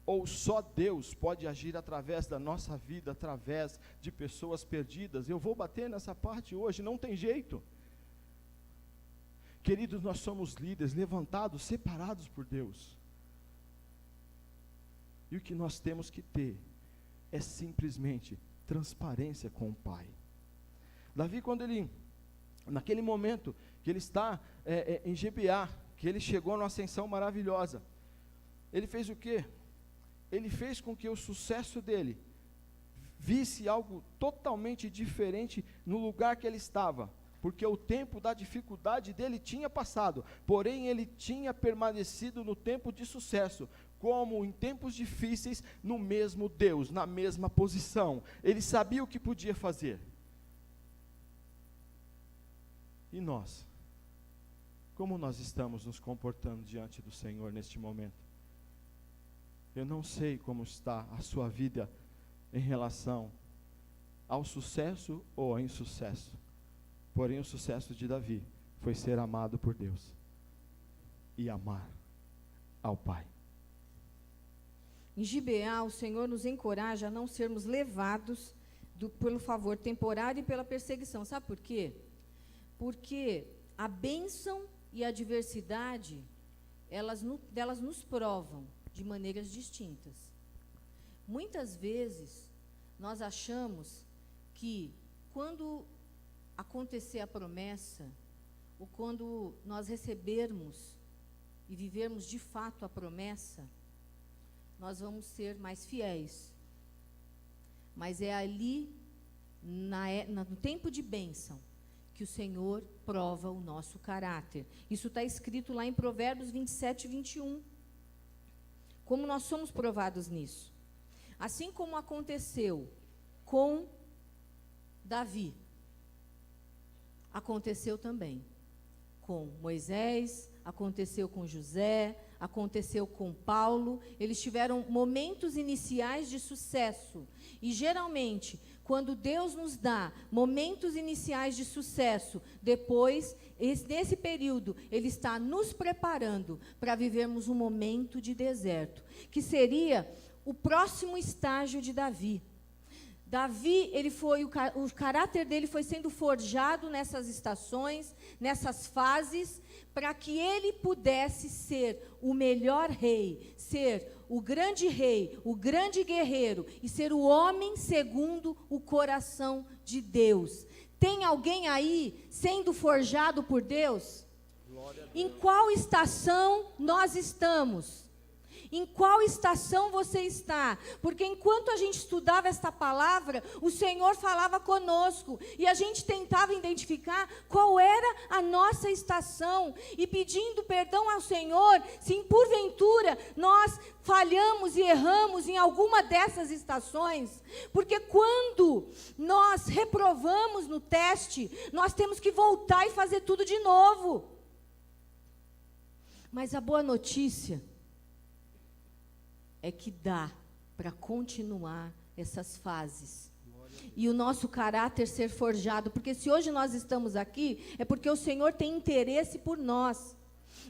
ou só Deus pode agir através da nossa vida, através de pessoas perdidas. Eu vou bater nessa parte hoje, não tem jeito. Queridos, nós somos líderes, levantados, separados por Deus. E o que nós temos que ter é simplesmente transparência com o Pai. Davi, quando ele, naquele momento que ele está em Gibeá, que ele chegou numa ascensão maravilhosa, ele fez o quê? Ele fez com que o sucesso dele visse algo totalmente diferente no lugar que ele estava, porque o tempo da dificuldade dele tinha passado, porém ele tinha permanecido no tempo de sucesso, como em tempos difíceis, no mesmo Deus, na mesma posição. Ele sabia o que podia fazer. E nós? Como nós estamos nos comportando diante do Senhor neste momento? Eu não sei como está a sua vida em relação ao sucesso ou ao insucesso. Porém, o sucesso de Davi foi ser amado por Deus e amar ao Pai. Em Gibeá, o Senhor nos encoraja a não sermos levados pelo favor temporário e pela perseguição. Sabe por quê? Porque a bênção e a adversidade, elas nos provam de maneiras distintas. Muitas vezes, nós achamos que quando acontecer a promessa, ou quando nós recebermos e vivermos de fato a promessa, nós vamos ser mais fiéis. Mas é ali, no tempo de bênção, que o Senhor prova o nosso caráter. Isso está escrito lá em Provérbios 27 e 21. Como nós somos provados nisso? Assim como aconteceu com Davi, aconteceu também com Moisés, aconteceu com José, aconteceu com Paulo. Eles tiveram momentos iniciais de sucesso. E geralmente, quando Deus nos dá momentos iniciais de sucesso, depois, nesse período, Ele está nos preparando para vivermos um momento de deserto, que seria o próximo estágio de Davi. Davi, o caráter dele foi sendo forjado nessas estações, nessas fases, para que ele pudesse ser o melhor rei, ser o grande rei, o grande guerreiro, e ser o homem segundo o coração de Deus. Tem alguém aí sendo forjado por Deus? Em qual estação nós estamos? Em qual estação você está? Porque enquanto a gente estudava esta palavra, o Senhor falava conosco, e a gente tentava identificar qual era a nossa estação, e pedindo perdão ao Senhor, se porventura nós falhamos e erramos em alguma dessas estações, porque quando nós reprovamos no teste, nós temos que voltar e fazer tudo de novo. Mas a boa notícia é que dá para continuar essas fases. E o nosso caráter ser forjado, porque se hoje nós estamos aqui, é porque o Senhor tem interesse por nós.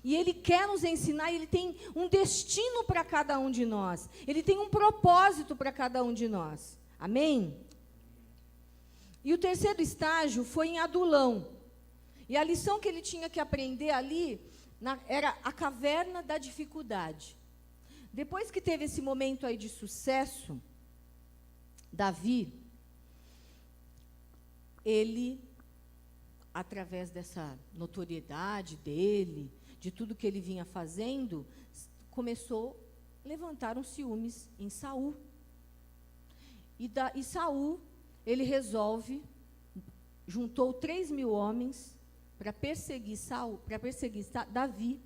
E Ele quer nos ensinar, Ele tem um destino para cada um de nós. Ele tem um propósito para cada um de nós. Amém? E o terceiro estágio foi em Adulão. E a lição que ele tinha que aprender ali era a caverna da dificuldade. Depois que teve esse momento aí de sucesso, Davi, ele, através dessa notoriedade dele, de tudo que ele vinha fazendo, começou a levantar uns ciúmes em Saul. E Saul, ele resolve, juntou 3.000 homens para perseguir Davi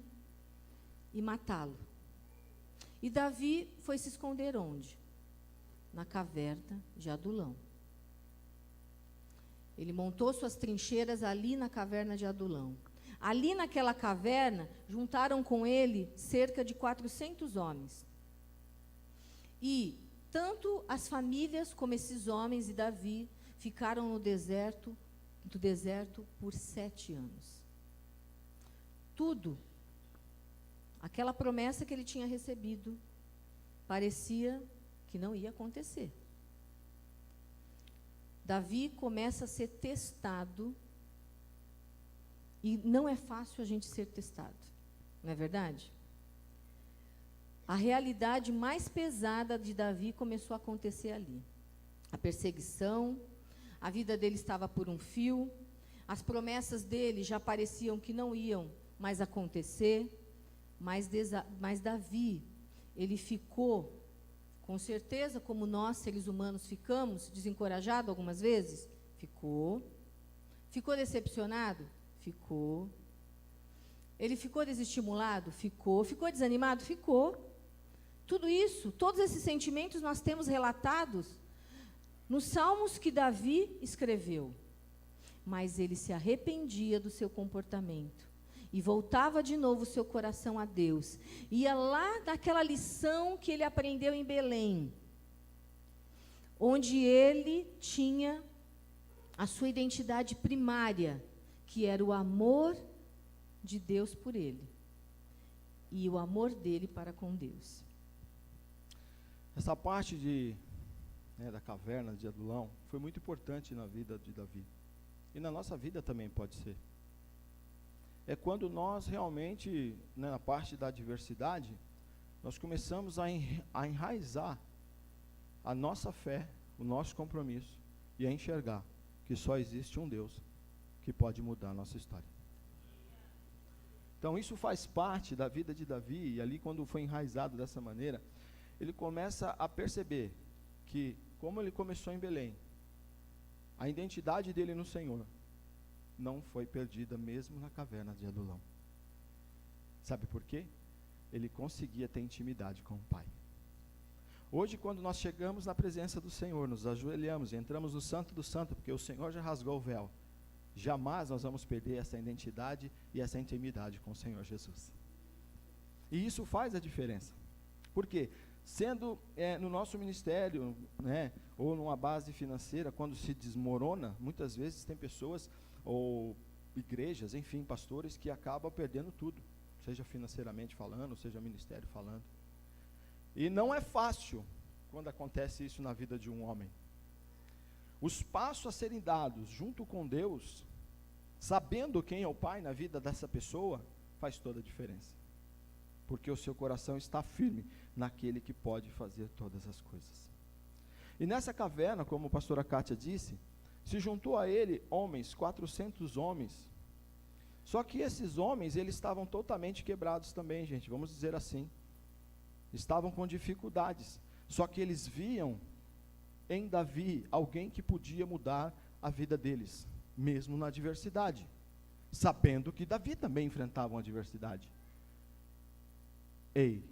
e matá-lo. E Davi foi se esconder onde? Na caverna de Adulão. Ele montou suas trincheiras ali na caverna de Adulão. Ali naquela caverna, juntaram com ele cerca de 400 homens. E tanto as famílias como esses homens e Davi ficaram no deserto por 7 anos. Tudo, aquela promessa que ele tinha recebido, parecia que não ia acontecer. Davi começa a ser testado, e não é fácil a gente ser testado, não é verdade? A realidade mais pesada de Davi começou a acontecer ali. A perseguição, a vida dele estava por um fio, as promessas dele já pareciam que não iam mais acontecer, mas Davi, ele ficou, com certeza, como nós, seres humanos, ficamos, desencorajado algumas vezes? Ficou. Ficou decepcionado? Ficou. Ele ficou desestimulado? Ficou. Ficou desanimado? Ficou. Tudo isso, todos esses sentimentos nós temos relatados nos salmos que Davi escreveu. Mas ele se arrependia do seu comportamento e voltava de novo o seu coração a Deus. Ia lá naquela lição que ele aprendeu em Belém, onde ele tinha a sua identidade primária, que era o amor de Deus por ele e o amor dele para com Deus. Essa parte da caverna de Adulão foi muito importante na vida de Davi. E na nossa vida também pode ser. É quando nós realmente, na parte da adversidade, nós começamos a enraizar a nossa fé, o nosso compromisso, e a enxergar que só existe um Deus que pode mudar a nossa história. Então isso faz parte da vida de Davi, e ali quando foi enraizado dessa maneira, ele começa a perceber que, como ele começou em Belém, a identidade dele no Senhor não foi perdida mesmo na caverna de Adulão. Sabe por quê? Ele conseguia ter intimidade com o Pai. Hoje, quando nós chegamos na presença do Senhor, nos ajoelhamos e entramos no Santo do Santo, porque o Senhor já rasgou o véu, jamais nós vamos perder essa identidade e essa intimidade com o Senhor Jesus. E isso faz a diferença. Por quê? Sendo no nosso ministério, ou numa base financeira, quando se desmorona, muitas vezes tem pessoas, ou igrejas, enfim, pastores, que acabam perdendo tudo, seja financeiramente falando, seja ministério falando. E não é fácil quando acontece isso na vida de um homem. Os passos a serem dados junto com Deus, sabendo quem é o Pai na vida dessa pessoa, faz toda a diferença. Porque o seu coração está firme naquele que pode fazer todas as coisas. E nessa caverna, como a pastora Kátia disse, se juntou a ele homens, 400 homens. Só que esses homens, eles estavam totalmente quebrados também, gente, vamos dizer assim. Estavam com dificuldades. Só que eles viam em Davi alguém que podia mudar a vida deles, mesmo na adversidade, sabendo que Davi também enfrentava uma adversidade. Ei,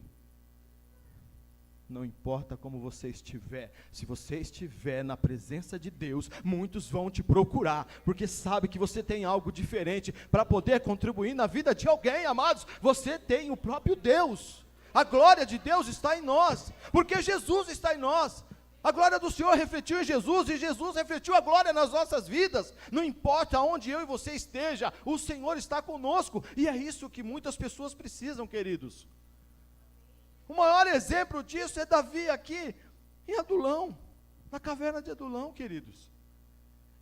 não importa como você estiver, se você estiver na presença de Deus, muitos vão te procurar, porque sabe que você tem algo diferente para poder contribuir na vida de alguém, amados. Você tem o próprio Deus. A glória de Deus está em nós, porque Jesus está em nós. A glória do Senhor refletiu em Jesus, e Jesus refletiu a glória nas nossas vidas. Não importa onde eu e você esteja, o Senhor está conosco, e é isso que muitas pessoas precisam, queridos. O maior exemplo disso é Davi aqui, em Adulão, na caverna de Adulão, queridos.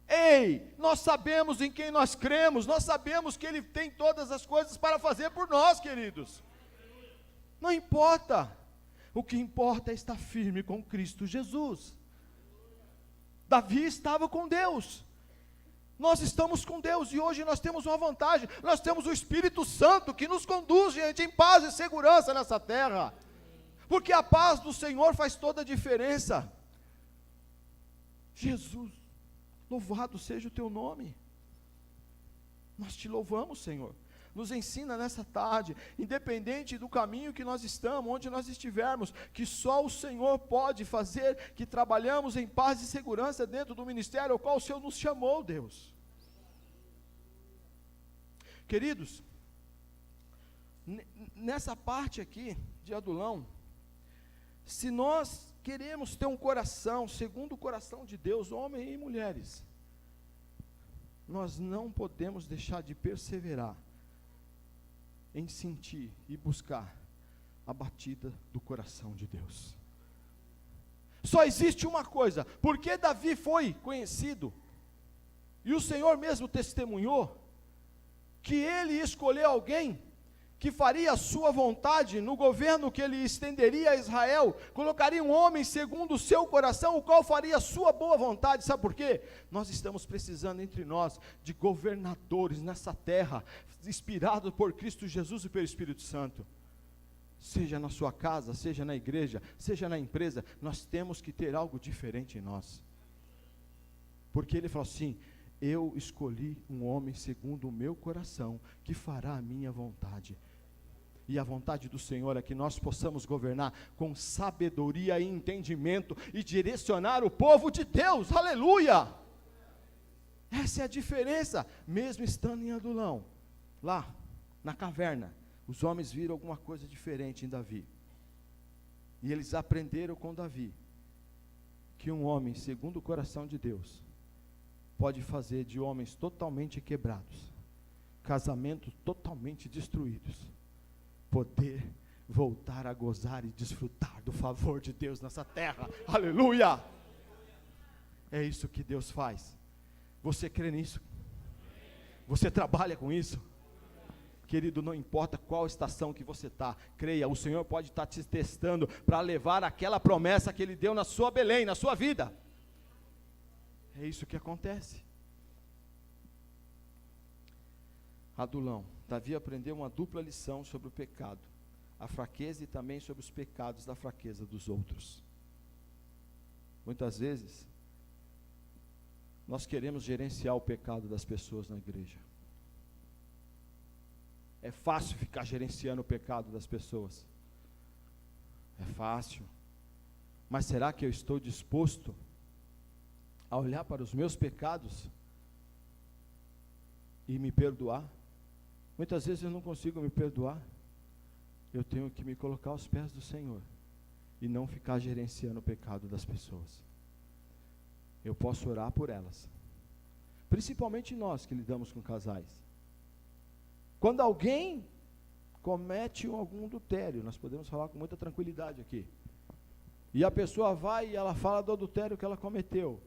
Ei, nós sabemos em quem nós cremos, nós sabemos que Ele tem todas as coisas para fazer por nós, queridos. Não importa, o que importa é estar firme com Cristo Jesus. Davi estava com Deus, nós estamos com Deus, e hoje nós temos uma vantagem, nós temos o Espírito Santo que nos conduz, gente, em paz e segurança nessa terra, porque a paz do Senhor faz toda a diferença. Jesus, louvado seja o teu nome, nós te louvamos, Senhor. Nos ensina nessa tarde, independente do caminho que nós estamos, onde nós estivermos, que só o Senhor pode fazer que trabalhamos em paz e segurança dentro do ministério ao qual o Senhor nos chamou, Deus. Queridos, nessa parte aqui de Adulão, se nós queremos ter um coração segundo o coração de Deus, homens e mulheres, nós não podemos deixar de perseverar em sentir e buscar a batida do coração de Deus. Só existe uma coisa, porque Davi foi conhecido, e o Senhor mesmo testemunhou, que ele escolheu alguém que faria a sua vontade no governo que ele estenderia a Israel, colocaria um homem segundo o seu coração, o qual faria a sua boa vontade. Sabe por quê? Nós estamos precisando entre nós de governadores nessa terra, inspirados por Cristo Jesus e pelo Espírito Santo. Seja na sua casa, seja na igreja, seja na empresa, nós temos que ter algo diferente em nós. Porque ele falou assim: eu escolhi um homem segundo o meu coração, que fará a minha vontade. E a vontade do Senhor é que nós possamos governar com sabedoria e entendimento, e direcionar o povo de Deus, aleluia! Essa é a diferença, mesmo estando em Adulão, lá na caverna, os homens viram alguma coisa diferente em Davi, e eles aprenderam com Davi, que um homem segundo o coração de Deus, pode fazer de homens totalmente quebrados, casamentos totalmente destruídos, poder voltar a gozar e desfrutar do favor de Deus nessa terra, aleluia! É isso que Deus faz. Você crê nisso? Você trabalha com isso? Querido, não importa qual estação que você está, creia, o Senhor pode estar te testando para levar aquela promessa que Ele deu na sua Belém, na sua vida. É isso que acontece. Adulão, Davi aprendeu uma dupla lição sobre o pecado, a fraqueza e também sobre os pecados da fraqueza dos outros. Muitas vezes, nós queremos gerenciar o pecado das pessoas na igreja. É fácil ficar gerenciando o pecado das pessoas. É fácil. Mas será que eu estou disposto a olhar para os meus pecados e me perdoar? Muitas vezes eu não consigo me perdoar. Eu tenho que me colocar aos pés do Senhor e não ficar gerenciando o pecado das pessoas. Eu posso orar por elas, principalmente nós que lidamos com casais. Quando alguém comete algum adultério, nós podemos falar com muita tranquilidade aqui, e a pessoa vai e ela fala do adultério que ela cometeu,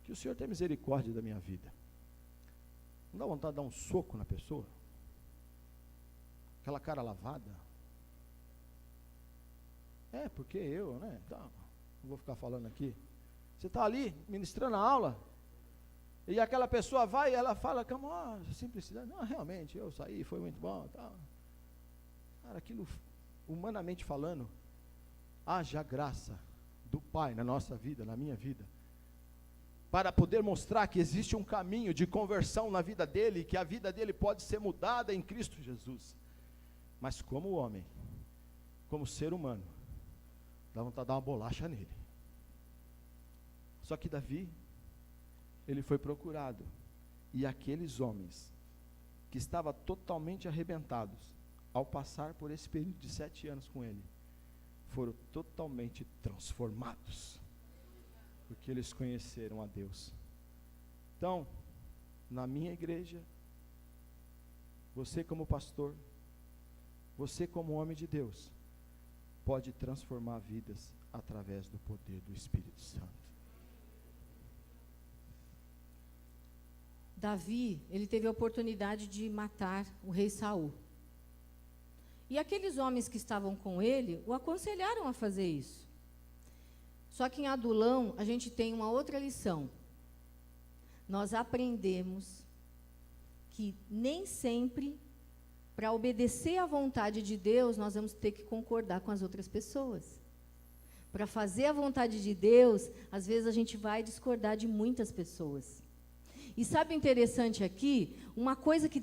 que o Senhor tenha misericórdia da minha vida. Não dá vontade de dar um soco na pessoa? Aquela cara lavada? É, porque eu, né? Então, não vou ficar falando aqui. Você está ali, ministrando a aula, e aquela pessoa vai e ela fala, simplicidade. Não, realmente, eu saí, foi muito bom. Tal. Cara, aquilo, humanamente falando, haja graça do Pai na nossa vida, na minha vida, para poder mostrar que existe um caminho de conversão na vida dele, que a vida dele pode ser mudada em Cristo Jesus. Mas como homem, como ser humano, dá vontade de dar uma bolacha nele. Só que Davi, ele foi procurado, e aqueles homens que estavam totalmente arrebentados, ao passar por esse período de 7 anos com ele, foram totalmente transformados, porque eles conheceram a Deus. Então, na minha igreja, você como pastor, você como homem de Deus, pode transformar vidas através do poder do Espírito Santo. Davi, ele teve a oportunidade de matar o rei Saul. E aqueles homens que estavam com ele o aconselharam a fazer isso. Só que em Adulão a gente tem uma outra lição. Nós aprendemos que nem sempre, para obedecer à vontade de Deus, nós vamos ter que concordar com as outras pessoas. Para fazer a vontade de Deus, às vezes a gente vai discordar de muitas pessoas. E sabe o interessante aqui? Uma coisa que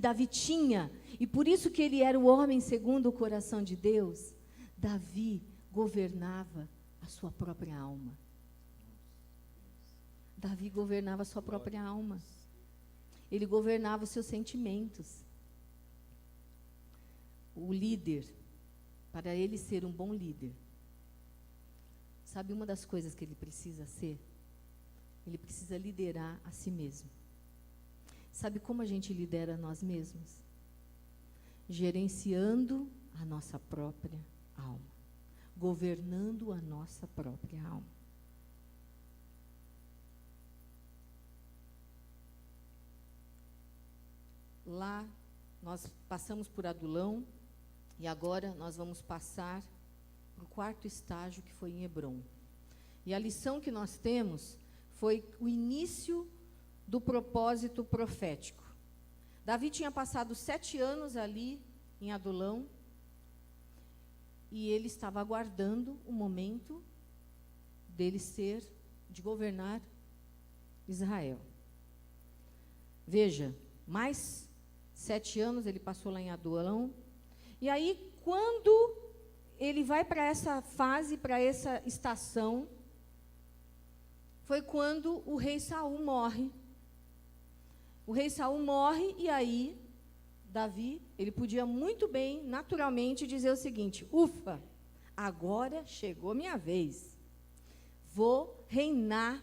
Davi tinha, e por isso que ele era o homem segundo o coração de Deus, Davi governava a sua própria alma. Davi governava a sua própria alma. Ele governava os seus sentimentos. O líder, para ele ser um bom líder, sabe uma das coisas que ele precisa ser? Ele precisa liderar a si mesmo. Sabe como a gente lidera nós mesmos? Gerenciando a nossa própria alma. Governando a nossa própria alma. Lá, nós passamos por Adulão, e agora nós vamos passar para o 4º estágio, que foi em Hebrom. E a lição que nós temos foi o início do propósito profético. Davi tinha passado 7 anos ali em Adulão, e ele estava aguardando o momento de governar Israel. Veja, mais 7 anos ele passou lá em Adulão, e aí quando ele vai para essa fase, para essa estação, foi quando o rei Saul morre. O rei Saul morre, e aí Davi, ele podia muito bem, naturalmente, dizer o seguinte: ufa, agora chegou minha vez. Vou reinar,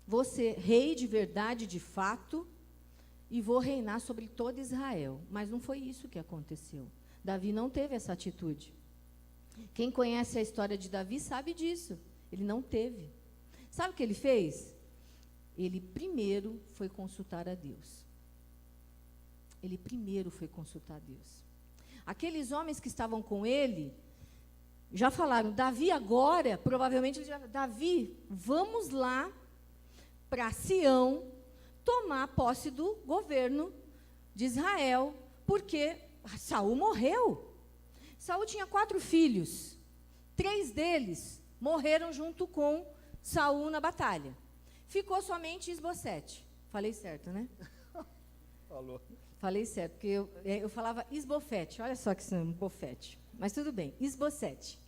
vou ser rei de verdade, de fato, e vou reinar sobre todo Israel. Mas não foi isso que aconteceu. Davi não teve essa atitude. Quem conhece a história de Davi sabe disso. Ele não teve. Sabe o que ele fez? Ele primeiro foi consultar a Deus. Ele primeiro foi consultar a Deus. Aqueles homens que estavam com ele já falaram: Davi agora, provavelmente, Davi, vamos lá para Sião tomar posse do governo de Israel, porque Saul morreu. Saul tinha 4 filhos. 3 deles morreram junto com Saul na batalha. Ficou somente Isbosete. Falei certo, né? Falou. Falei certo, porque eu falava Isbofete. Olha só que isso, bofete. Mas tudo bem, Isbosete.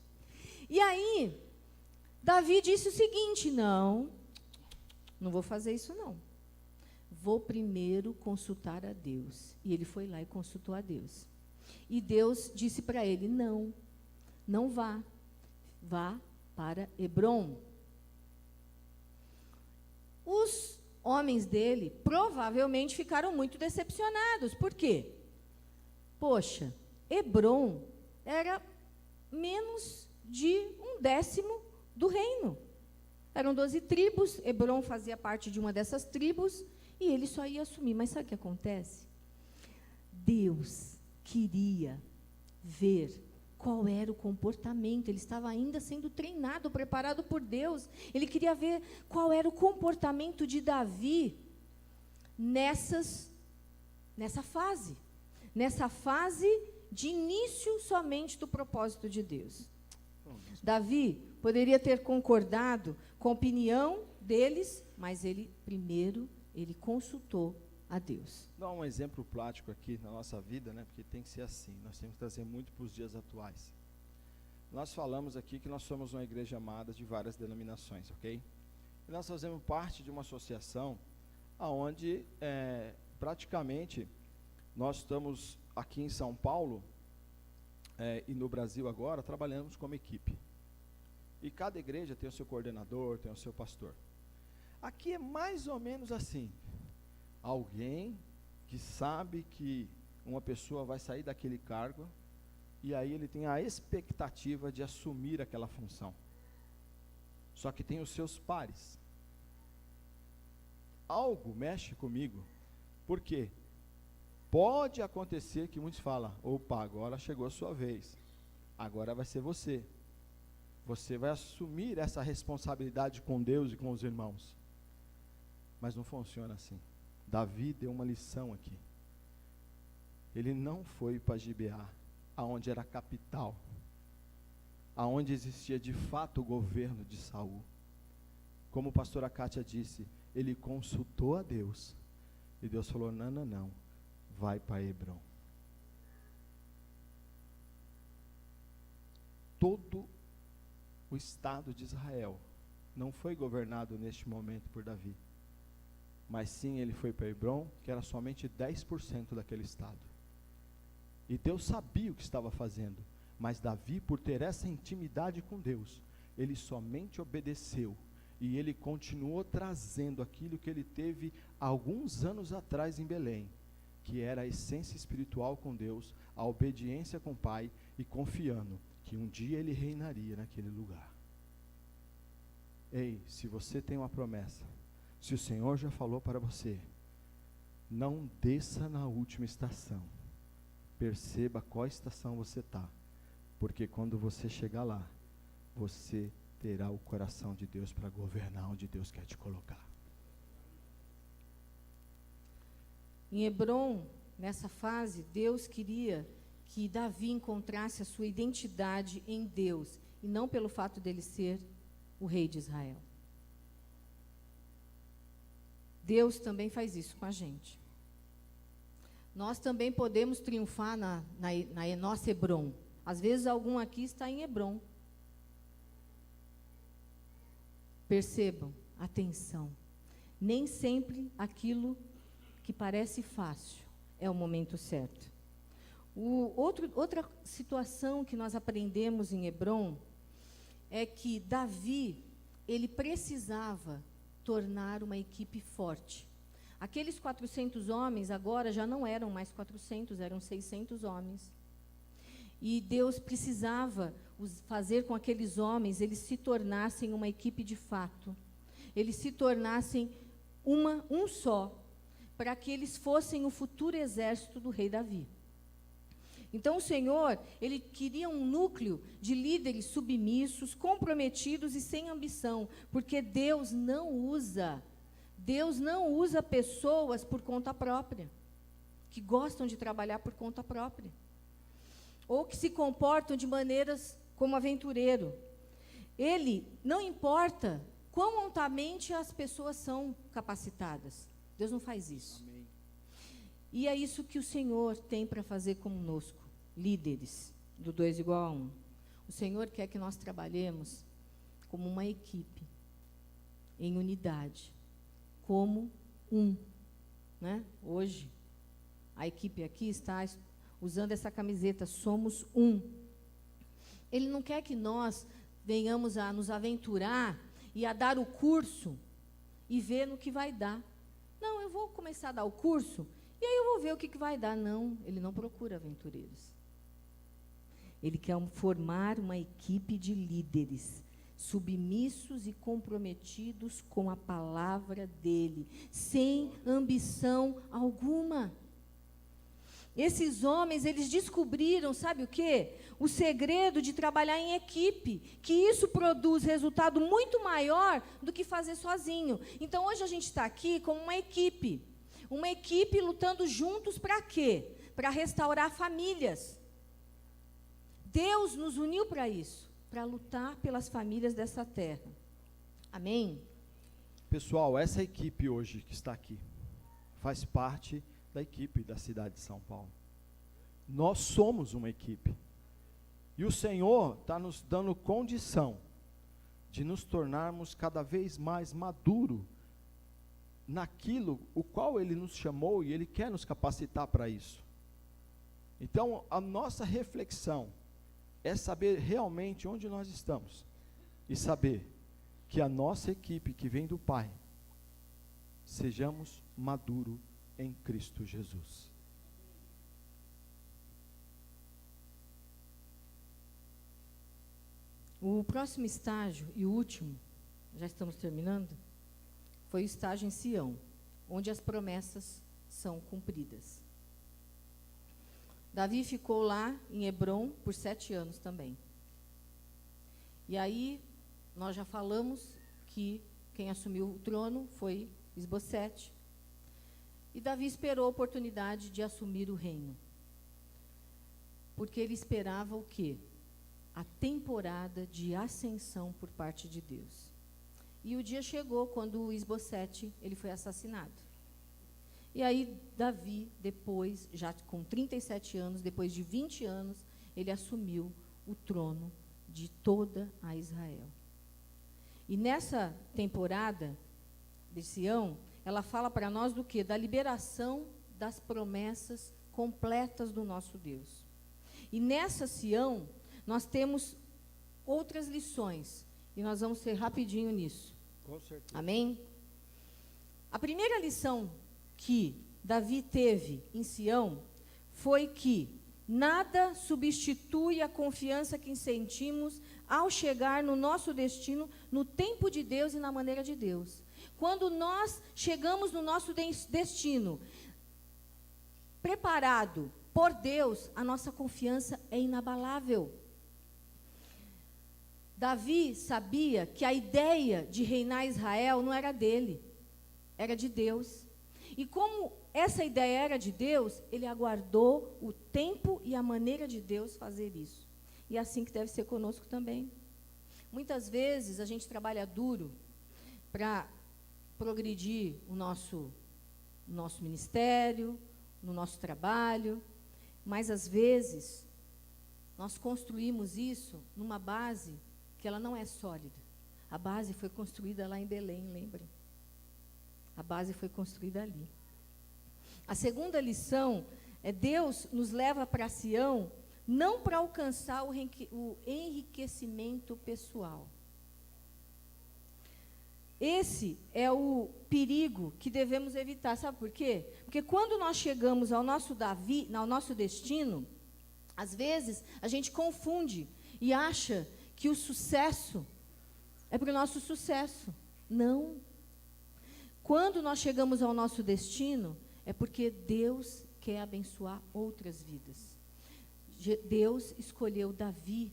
E aí, Davi disse o seguinte: não vou fazer isso não. Vou primeiro consultar a Deus. E ele foi lá e consultou a Deus. E Deus disse para ele: não vá. Vá para Hebrom. Os homens dele provavelmente ficaram muito decepcionados. Por quê? Poxa, Hebrom era menos de 1/10 do reino. Eram 12 tribos, Hebrom fazia parte de uma dessas tribos, e ele só ia assumir. Mas sabe o que acontece? Deus queria ver qual era o comportamento. Ele estava ainda sendo treinado, preparado por Deus. Ele queria ver qual era o comportamento de Davi nessa fase de início somente do propósito de Deus. Davi poderia ter concordado com a opinião deles, mas ele consultou a Deus. Dá um exemplo prático aqui na nossa vida, né? Porque tem que ser assim. Nós temos que trazer muito para os dias atuais. Nós falamos aqui que nós somos uma igreja amada de várias denominações, ok? E nós fazemos parte de uma associação onde praticamente nós estamos aqui em São Paulo, e no Brasil agora, trabalhamos como equipe. E cada igreja tem o seu coordenador, tem o seu pastor. Aqui é mais ou menos assim. Alguém que sabe que uma pessoa vai sair daquele cargo, e aí ele tem a expectativa de assumir aquela função. Só que tem os seus pares. Algo mexe comigo, porque pode acontecer que muitos falam, opa, agora chegou a sua vez, agora vai ser você. Você vai assumir essa responsabilidade com Deus e com os irmãos. Mas não funciona assim. Davi deu uma lição aqui. Ele não foi para Gibeá, aonde era a capital, aonde existia de fato o governo de Saul. Como a pastora Kátia disse, ele consultou a Deus, e Deus falou, não, vai para Hebrom. Todo o estado de Israel não foi governado neste momento por Davi, mas sim ele foi para Hebrom, que era somente 10% daquele estado. E Deus sabia o que estava fazendo, mas Davi, por ter essa intimidade com Deus, ele somente obedeceu, e ele continuou trazendo aquilo que ele teve alguns anos atrás em Belém, que era a essência espiritual com Deus, a obediência com o Pai, e confiando que um dia ele reinaria naquele lugar. Ei, se você tem uma promessa, se o Senhor já falou para você, não desça na última estação, perceba qual estação você está, porque quando você chegar lá, você terá o coração de Deus para governar onde Deus quer te colocar. Em Hebrom, nessa fase, Deus queria que Davi encontrasse a sua identidade em Deus, e não pelo fato dele ser o rei de Israel. Deus também faz isso com a gente. Nós também podemos triunfar na nossa Hebrom. Às vezes algum aqui está em Hebrom. Percebam, atenção, nem sempre aquilo que parece fácil é o momento certo. Outra situação que nós aprendemos em Hebrom é que Davi, ele precisava tornar uma equipe forte. Aqueles 400 homens agora já não eram mais 400, eram 600 homens. E Deus precisava fazer com que aqueles homens, eles se tornassem uma equipe de fato. Eles se tornassem um só, para que eles fossem o futuro exército do rei Davi. Então o Senhor, ele queria um núcleo de líderes submissos, comprometidos e sem ambição, porque Deus não usa pessoas por conta própria, que gostam de trabalhar por conta própria, ou que se comportam de maneiras como aventureiro. Ele não importa quão altamente as pessoas são capacitadas. Deus não faz isso. Amém. E é isso que o Senhor tem para fazer conosco, líderes do 2 igual a 1. O Senhor quer que nós trabalhemos como uma equipe, em unidade, como um. Né? Hoje, a equipe aqui está usando essa camiseta, somos um. Ele não quer que nós venhamos a nos aventurar e a dar o curso e ver no que vai dar. Não, eu vou começar a dar o curso e aí eu vou ver o que vai dar. Não, ele não procura aventureiros. Ele quer formar uma equipe de líderes, submissos e comprometidos com a palavra dele, sem ambição alguma. Esses homens, eles descobriram, sabe o quê? O segredo de trabalhar em equipe, que isso produz resultado muito maior do que fazer sozinho. Então, hoje a gente está aqui como uma equipe lutando juntos para quê? Para restaurar famílias. Deus nos uniu para isso, para lutar pelas famílias dessa terra. Amém? Pessoal, essa equipe hoje que está aqui faz parte da equipe da cidade de São Paulo. Nós somos uma equipe. E o Senhor está nos dando condição de nos tornarmos cada vez mais maduros naquilo o qual Ele nos chamou e Ele quer nos capacitar para isso. Então, a nossa reflexão é saber realmente onde nós estamos e saber que a nossa equipe que vem do Pai, sejamos maduros em Cristo Jesus. O próximo estágio e o último, já estamos terminando, foi o estágio em Sião, onde as promessas são cumpridas. Davi ficou lá em Hebrom por 7 anos também. E aí, nós já falamos que quem assumiu o trono foi Isbosete. E Davi esperou a oportunidade de assumir o reino. Porque ele esperava o quê? A temporada de ascensão por parte de Deus. E o dia chegou quando Isbosete ele foi assassinado. E aí Davi, depois, já com 37 anos, depois de 20 anos, ele assumiu o trono de toda a Israel. E nessa temporada de Sião, ela fala para nós do quê? Da liberação das promessas completas do nosso Deus. E nessa Sião, nós temos outras lições, e nós vamos ser rapidinho nisso. Com certeza. Amém? A primeira lição que Davi teve em Sião foi que nada substitui a confiança que sentimos ao chegar no nosso destino, no tempo de Deus e na maneira de Deus. Quando nós chegamos no nosso destino, preparado por Deus, a nossa confiança é inabalável. Davi sabia que a ideia de reinar Israel não era dele, era de Deus. E como essa ideia era de Deus, ele aguardou o tempo e a maneira de Deus fazer isso. E é assim que deve ser conosco também. Muitas vezes a gente trabalha duro para progredir o nosso ministério, no nosso trabalho, mas às vezes nós construímos isso numa base que ela não é sólida. A base foi construída lá em Belém, lembrem? A base foi construída ali. A segunda lição é Deus nos leva para Sião não para alcançar o enriquecimento pessoal. Esse é o perigo que devemos evitar. Sabe por quê? Porque quando nós chegamos ao nosso destino, às vezes a gente confunde e acha que o sucesso é para o nosso sucesso. Não. Quando nós chegamos ao nosso destino, é porque Deus quer abençoar outras vidas. Deus escolheu Davi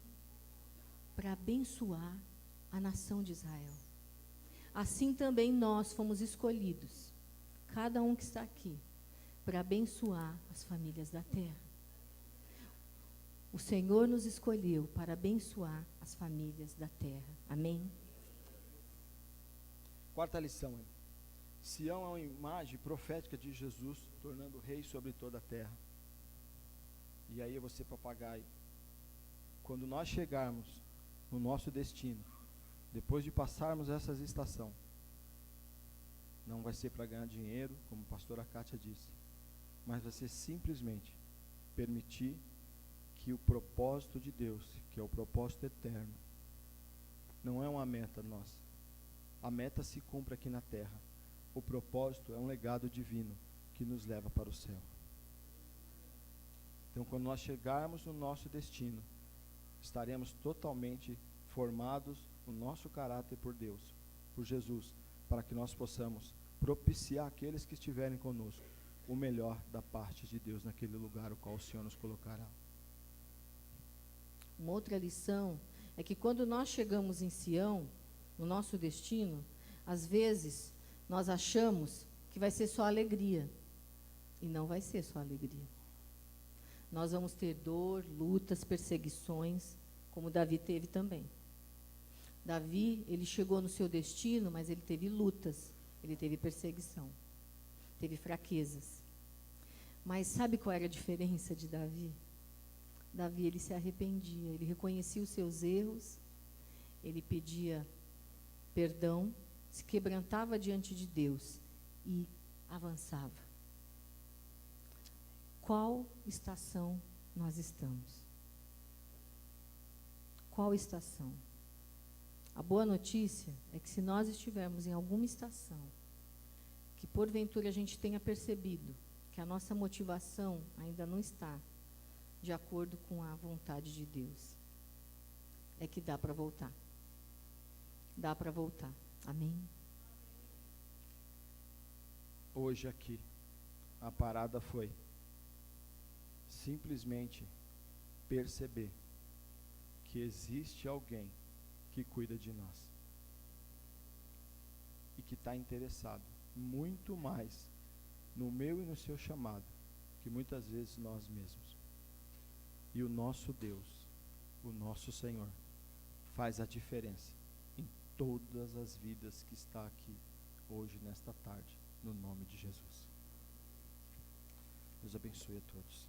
para abençoar a nação de Israel. Assim também nós fomos escolhidos, cada um que está aqui, para abençoar as famílias da terra. O Senhor nos escolheu para abençoar as famílias da terra. Amém? Quarta lição. Sião é uma imagem profética de Jesus, tornando rei sobre toda a terra. E aí você, papagaio, quando nós chegarmos no nosso destino, depois de passarmos essas estações, não vai ser para ganhar dinheiro, como a pastora Kátia disse, mas vai ser simplesmente permitir que o propósito de Deus, que é o propósito eterno, não é uma meta nossa. A meta se cumpre aqui na terra. O propósito é um legado divino que nos leva para o céu. Então, quando nós chegarmos no nosso destino, estaremos totalmente formados no nosso caráter por Deus, por Jesus, para que nós possamos propiciar aqueles que estiverem conosco o melhor da parte de Deus naquele lugar o qual o Senhor nos colocará. Uma outra lição é que quando nós chegamos em Sião, no nosso destino, às vezes nós achamos que vai ser só alegria. E não vai ser só alegria. Nós vamos ter dor, lutas, perseguições, como Davi teve também. Davi, ele chegou no seu destino, mas ele teve lutas, ele teve perseguição, teve fraquezas. Mas sabe qual era a diferença de Davi? Davi, ele se arrependia, ele reconhecia os seus erros, ele pedia perdão, se quebrantava diante de Deus e avançava. Qual estação nós estamos? Qual estação? A boa notícia é que se nós estivermos em alguma estação que porventura a gente tenha percebido que a nossa motivação ainda não está de acordo com a vontade de Deus, é que dá para voltar. Dá para voltar. Amém? Hoje aqui, a parada foi simplesmente perceber que existe alguém que cuida de nós e que está interessado muito mais no meu e no seu chamado que muitas vezes nós mesmos. E o nosso Deus, o nosso Senhor, faz a diferença em todas as vidas que está aqui hoje, nesta tarde, no nome de Jesus. Deus abençoe a todos.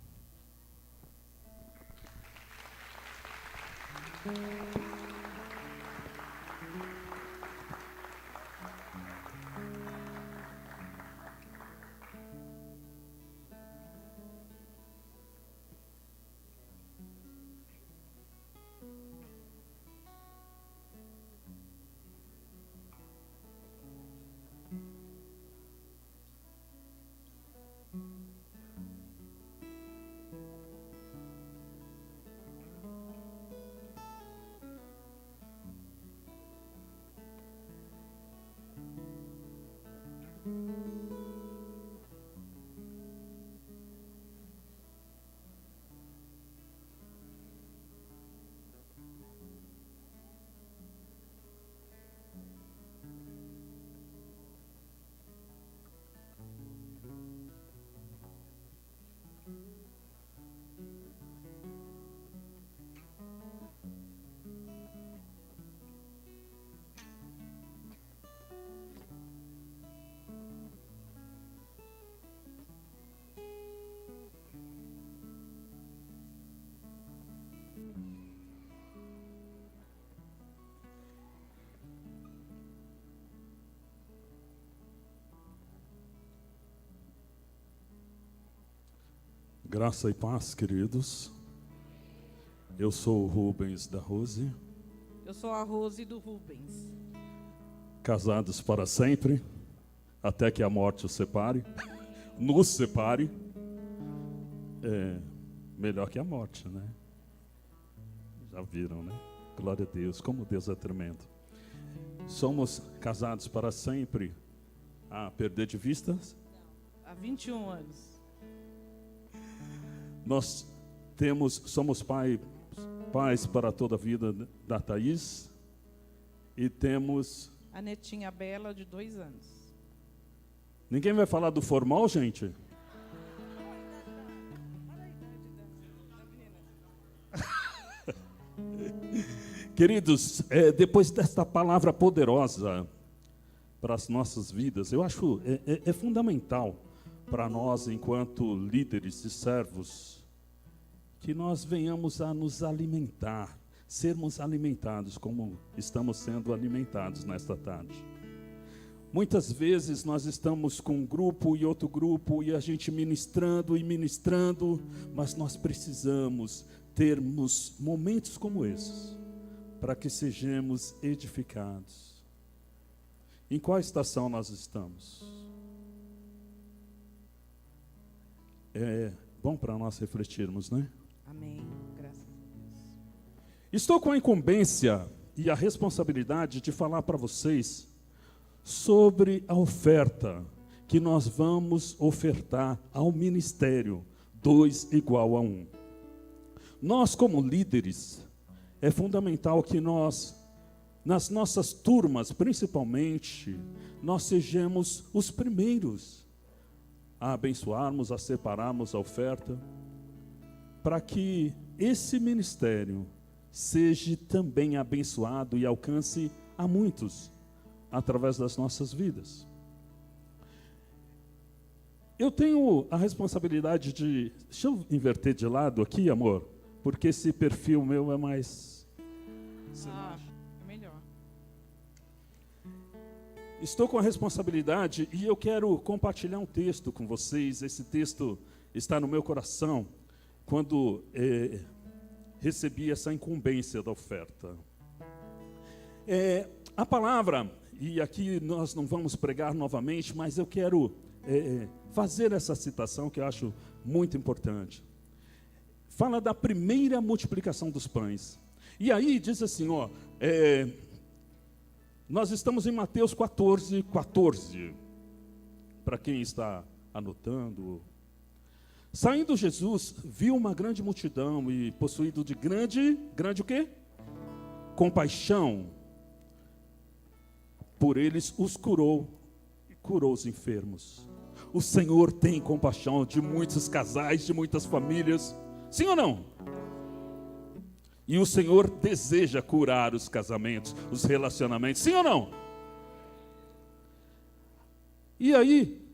Graça e paz, queridos. Eu sou o Rubens da Rose. Eu sou a Rose do Rubens. Casados para sempre, até que a morte os separe, nos separe. É melhor que a morte, né? Já viram, né? Glória a Deus, como Deus é tremendo. Somos casados para sempre, a perder de vista? Há 21 anos. Nós somos pais para toda a vida da Thaís e temos... A netinha Bela, de 2 anos. Ninguém vai falar do formal, gente? Queridos, depois desta palavra poderosa para as nossas vidas, eu acho é fundamental para nós, enquanto líderes e servos, que nós venhamos a nos alimentar, sermos alimentados como estamos sendo alimentados nesta tarde. Muitas vezes nós estamos com um grupo e outro grupo e a gente ministrando e ministrando, mas nós precisamos termos momentos como esses, para que sejamos edificados. Em qual estação nós estamos? É bom para nós refletirmos, né? Amém. Graças a Deus. Estou com a incumbência e a responsabilidade de falar para vocês sobre a oferta que nós vamos ofertar ao ministério 2 igual a 1. Nós, como líderes, é fundamental que nós, nas nossas turmas, principalmente, nós sejamos os primeiros a abençoarmos, a separarmos a oferta, para que esse ministério seja também abençoado e alcance a muitos através das nossas vidas. Eu tenho a responsabilidade de... Deixa eu inverter de lado aqui, amor, porque esse perfil meu é mais... É melhor. Estou com a responsabilidade e eu quero compartilhar um texto com vocês. Esse texto está no meu coração quando recebi essa incumbência da oferta. A palavra, e aqui nós não vamos pregar novamente, mas eu quero fazer essa citação que eu acho muito importante. Fala da primeira multiplicação dos pães. E aí diz assim, nós estamos em Mateus 14. Para quem está anotando. Saindo Jesus, viu uma grande multidão e possuído de grande o quê? Compaixão. Por eles os curou os enfermos. O Senhor tem compaixão de muitos casais, de muitas famílias. Sim ou não? E o Senhor deseja curar os casamentos, os relacionamentos. Sim ou não? E aí,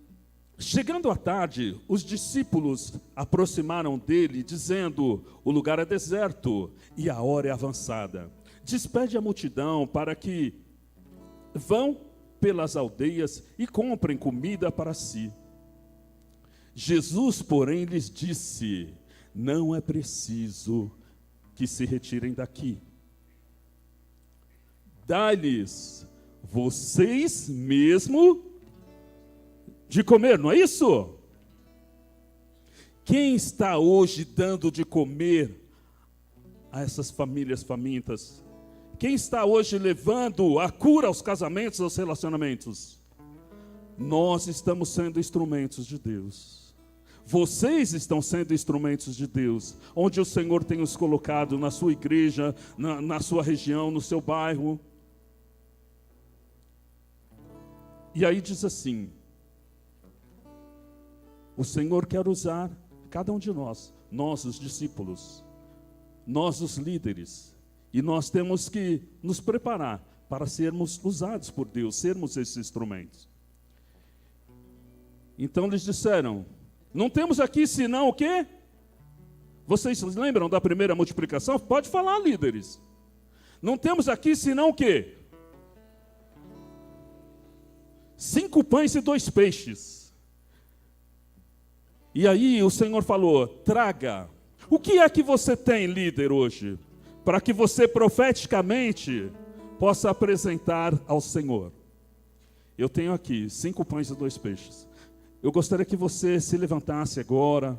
chegando à tarde, os discípulos aproximaram dele, dizendo: o lugar é deserto e a hora é avançada. Despede a multidão para que vão pelas aldeias e comprem comida para si. Jesus, porém, lhes disse: não é preciso que se retirem daqui. Dá-lhes vocês mesmo de comer, não é isso? Quem está hoje dando de comer a essas famílias famintas? Quem está hoje levando a cura aos casamentos, aos relacionamentos? Nós estamos sendo instrumentos de Deus. Vocês estão sendo instrumentos de Deus, onde o Senhor tem os colocado na sua igreja, na sua região, no seu bairro. E aí diz assim: o Senhor quer usar cada um de nós os discípulos, nós os líderes, e nós temos que nos preparar para sermos usados por Deus, sermos esses instrumentos. Então eles disseram: não temos aqui senão o quê? Vocês lembram da primeira multiplicação? Pode falar, líderes. Não temos aqui senão o quê? 5 pães e 2 peixes. E aí o Senhor falou: traga. O que é que você tem, líder, hoje? Para que você profeticamente possa apresentar ao Senhor. Eu tenho aqui 5 pães e 2 peixes. Eu gostaria que você se levantasse agora,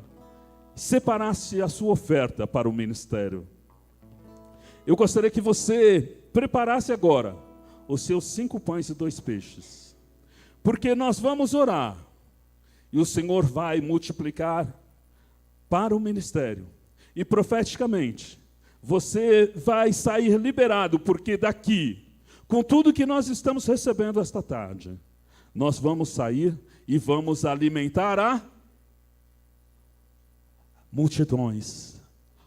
separasse a sua oferta para o ministério. Eu gostaria que você preparasse agora os seus 5 pães e 2 peixes. Porque nós vamos orar. E o Senhor vai multiplicar para o ministério. E profeticamente, você vai sair liberado, porque daqui, com tudo que nós estamos recebendo esta tarde, nós vamos sair e vamos alimentar a multidões,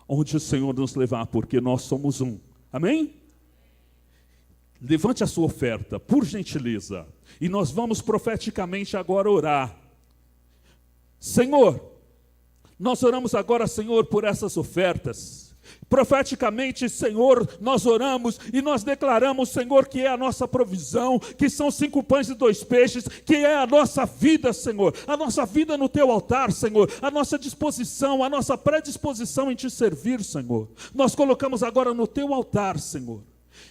onde o Senhor nos levar, porque nós somos um. Amém? Levante a sua oferta, por gentileza, e nós vamos profeticamente agora orar. Senhor, nós oramos agora, Senhor, por essas ofertas. Profeticamente, Senhor, nós oramos e nós declaramos, Senhor, que é a nossa provisão, que são 5 pães e 2 peixes, que é a nossa vida, Senhor, a nossa vida no teu altar, Senhor, a nossa disposição, a nossa predisposição em te servir, Senhor. Nós colocamos agora no teu altar, Senhor.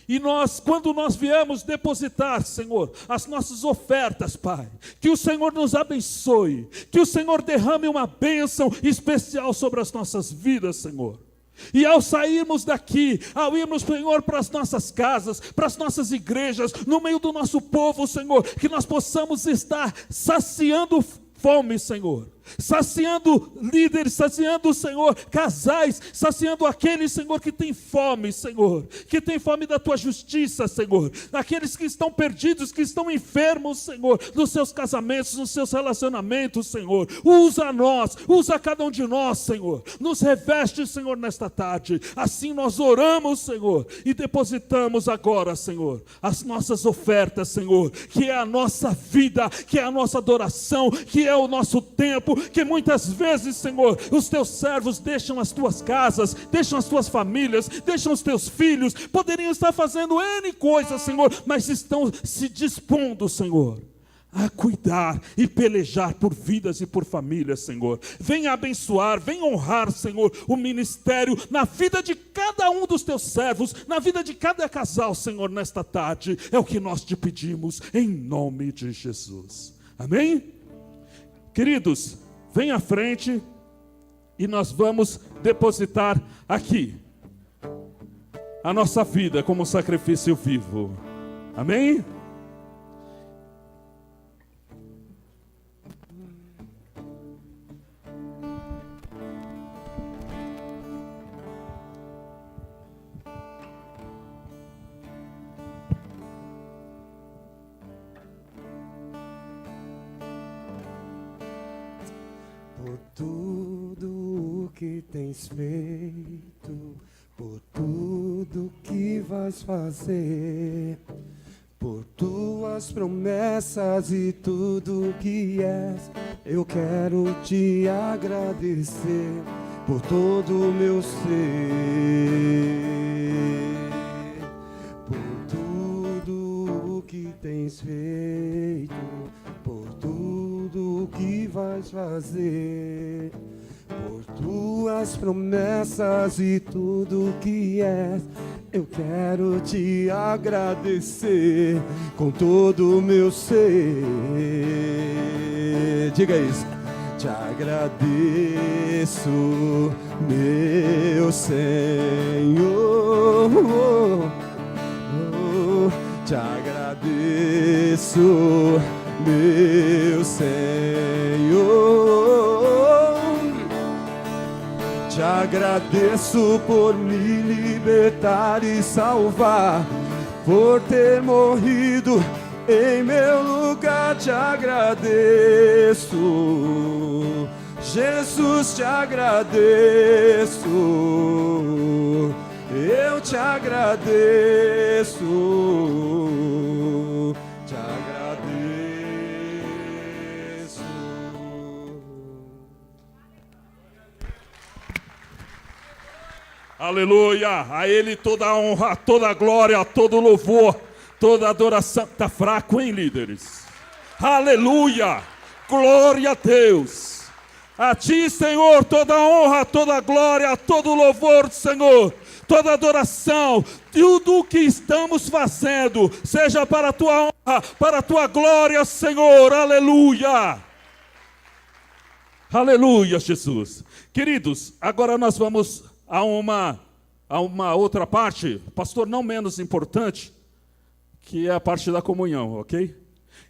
E nós, quando nós viemos depositar, Senhor, as nossas ofertas, Pai, que o Senhor nos abençoe, que o Senhor derrame uma bênção especial sobre as nossas vidas, Senhor. E ao sairmos daqui, ao irmos, Senhor, para as nossas casas, para as nossas igrejas, no meio do nosso povo, Senhor, que nós possamos estar saciando fome, Senhor, saciando líderes, saciando, Senhor, casais, saciando aqueles, Senhor, que tem fome, Senhor, que tem fome da tua justiça, Senhor, aqueles que estão perdidos, que estão enfermos, Senhor, nos seus casamentos, nos seus relacionamentos, Senhor. Usa nós, usa cada um de nós, Senhor, nos reveste, Senhor, nesta tarde. Assim nós oramos, Senhor, e depositamos agora, Senhor, as nossas ofertas, Senhor, que é a nossa vida, que é a nossa adoração, que é o nosso tempo, que muitas vezes, Senhor, os teus servos deixam as tuas casas, deixam as tuas famílias, deixam os teus filhos, poderiam estar fazendo N coisas, Senhor, mas estão se dispondo, Senhor, a cuidar e pelejar por vidas e por famílias, Senhor. Venha abençoar, venha honrar, Senhor, o ministério na vida de cada um dos teus servos, na vida de cada casal, Senhor, nesta tarde. É o que nós te pedimos, em nome de Jesus. Amém? Queridos, vem à frente e nós vamos depositar aqui a nossa vida como um sacrifício vivo. Amém? Por tudo o que tens feito, por tudo que vais fazer, por tuas promessas e tudo que és, eu quero te agradecer por todo o meu ser, por tudo o que tens feito, por tudo que vais fazer, por tuas promessas e tudo que és, eu quero te agradecer com todo o meu ser. Diga isso. Te agradeço, meu Senhor. Te agradeço, meu Senhor. Te agradeço por me libertar e salvar, por ter morrido em meu lugar. Te agradeço, Jesus, te agradeço. Eu te agradeço, te agradeço. Aleluia, a Ele toda a honra, toda a glória, todo o louvor, toda a adoração. Está fraco, hein, líderes? Aleluia, glória a Deus. A Ti, Senhor, toda a honra, toda a glória, todo o louvor, Senhor, toda a adoração, tudo o que estamos fazendo, seja para a Tua honra, para a Tua glória, Senhor, aleluia. Aleluia, Jesus. Queridos, agora nós vamos a uma outra parte, pastor, não menos importante, que é a parte da comunhão, ok?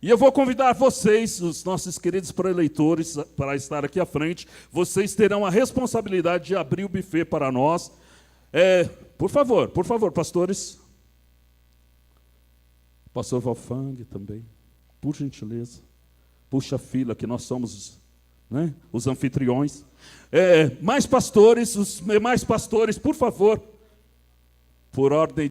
E eu vou convidar vocês, os nossos queridos preleitores, para estar aqui à frente. Vocês terão a responsabilidade de abrir o buffet para nós. Por favor, pastores. Pastor Wolfgang também, por gentileza. Puxa a fila, que nós somos, né, os anfitriões. Mais pastores, os demais pastores, por favor, por ordem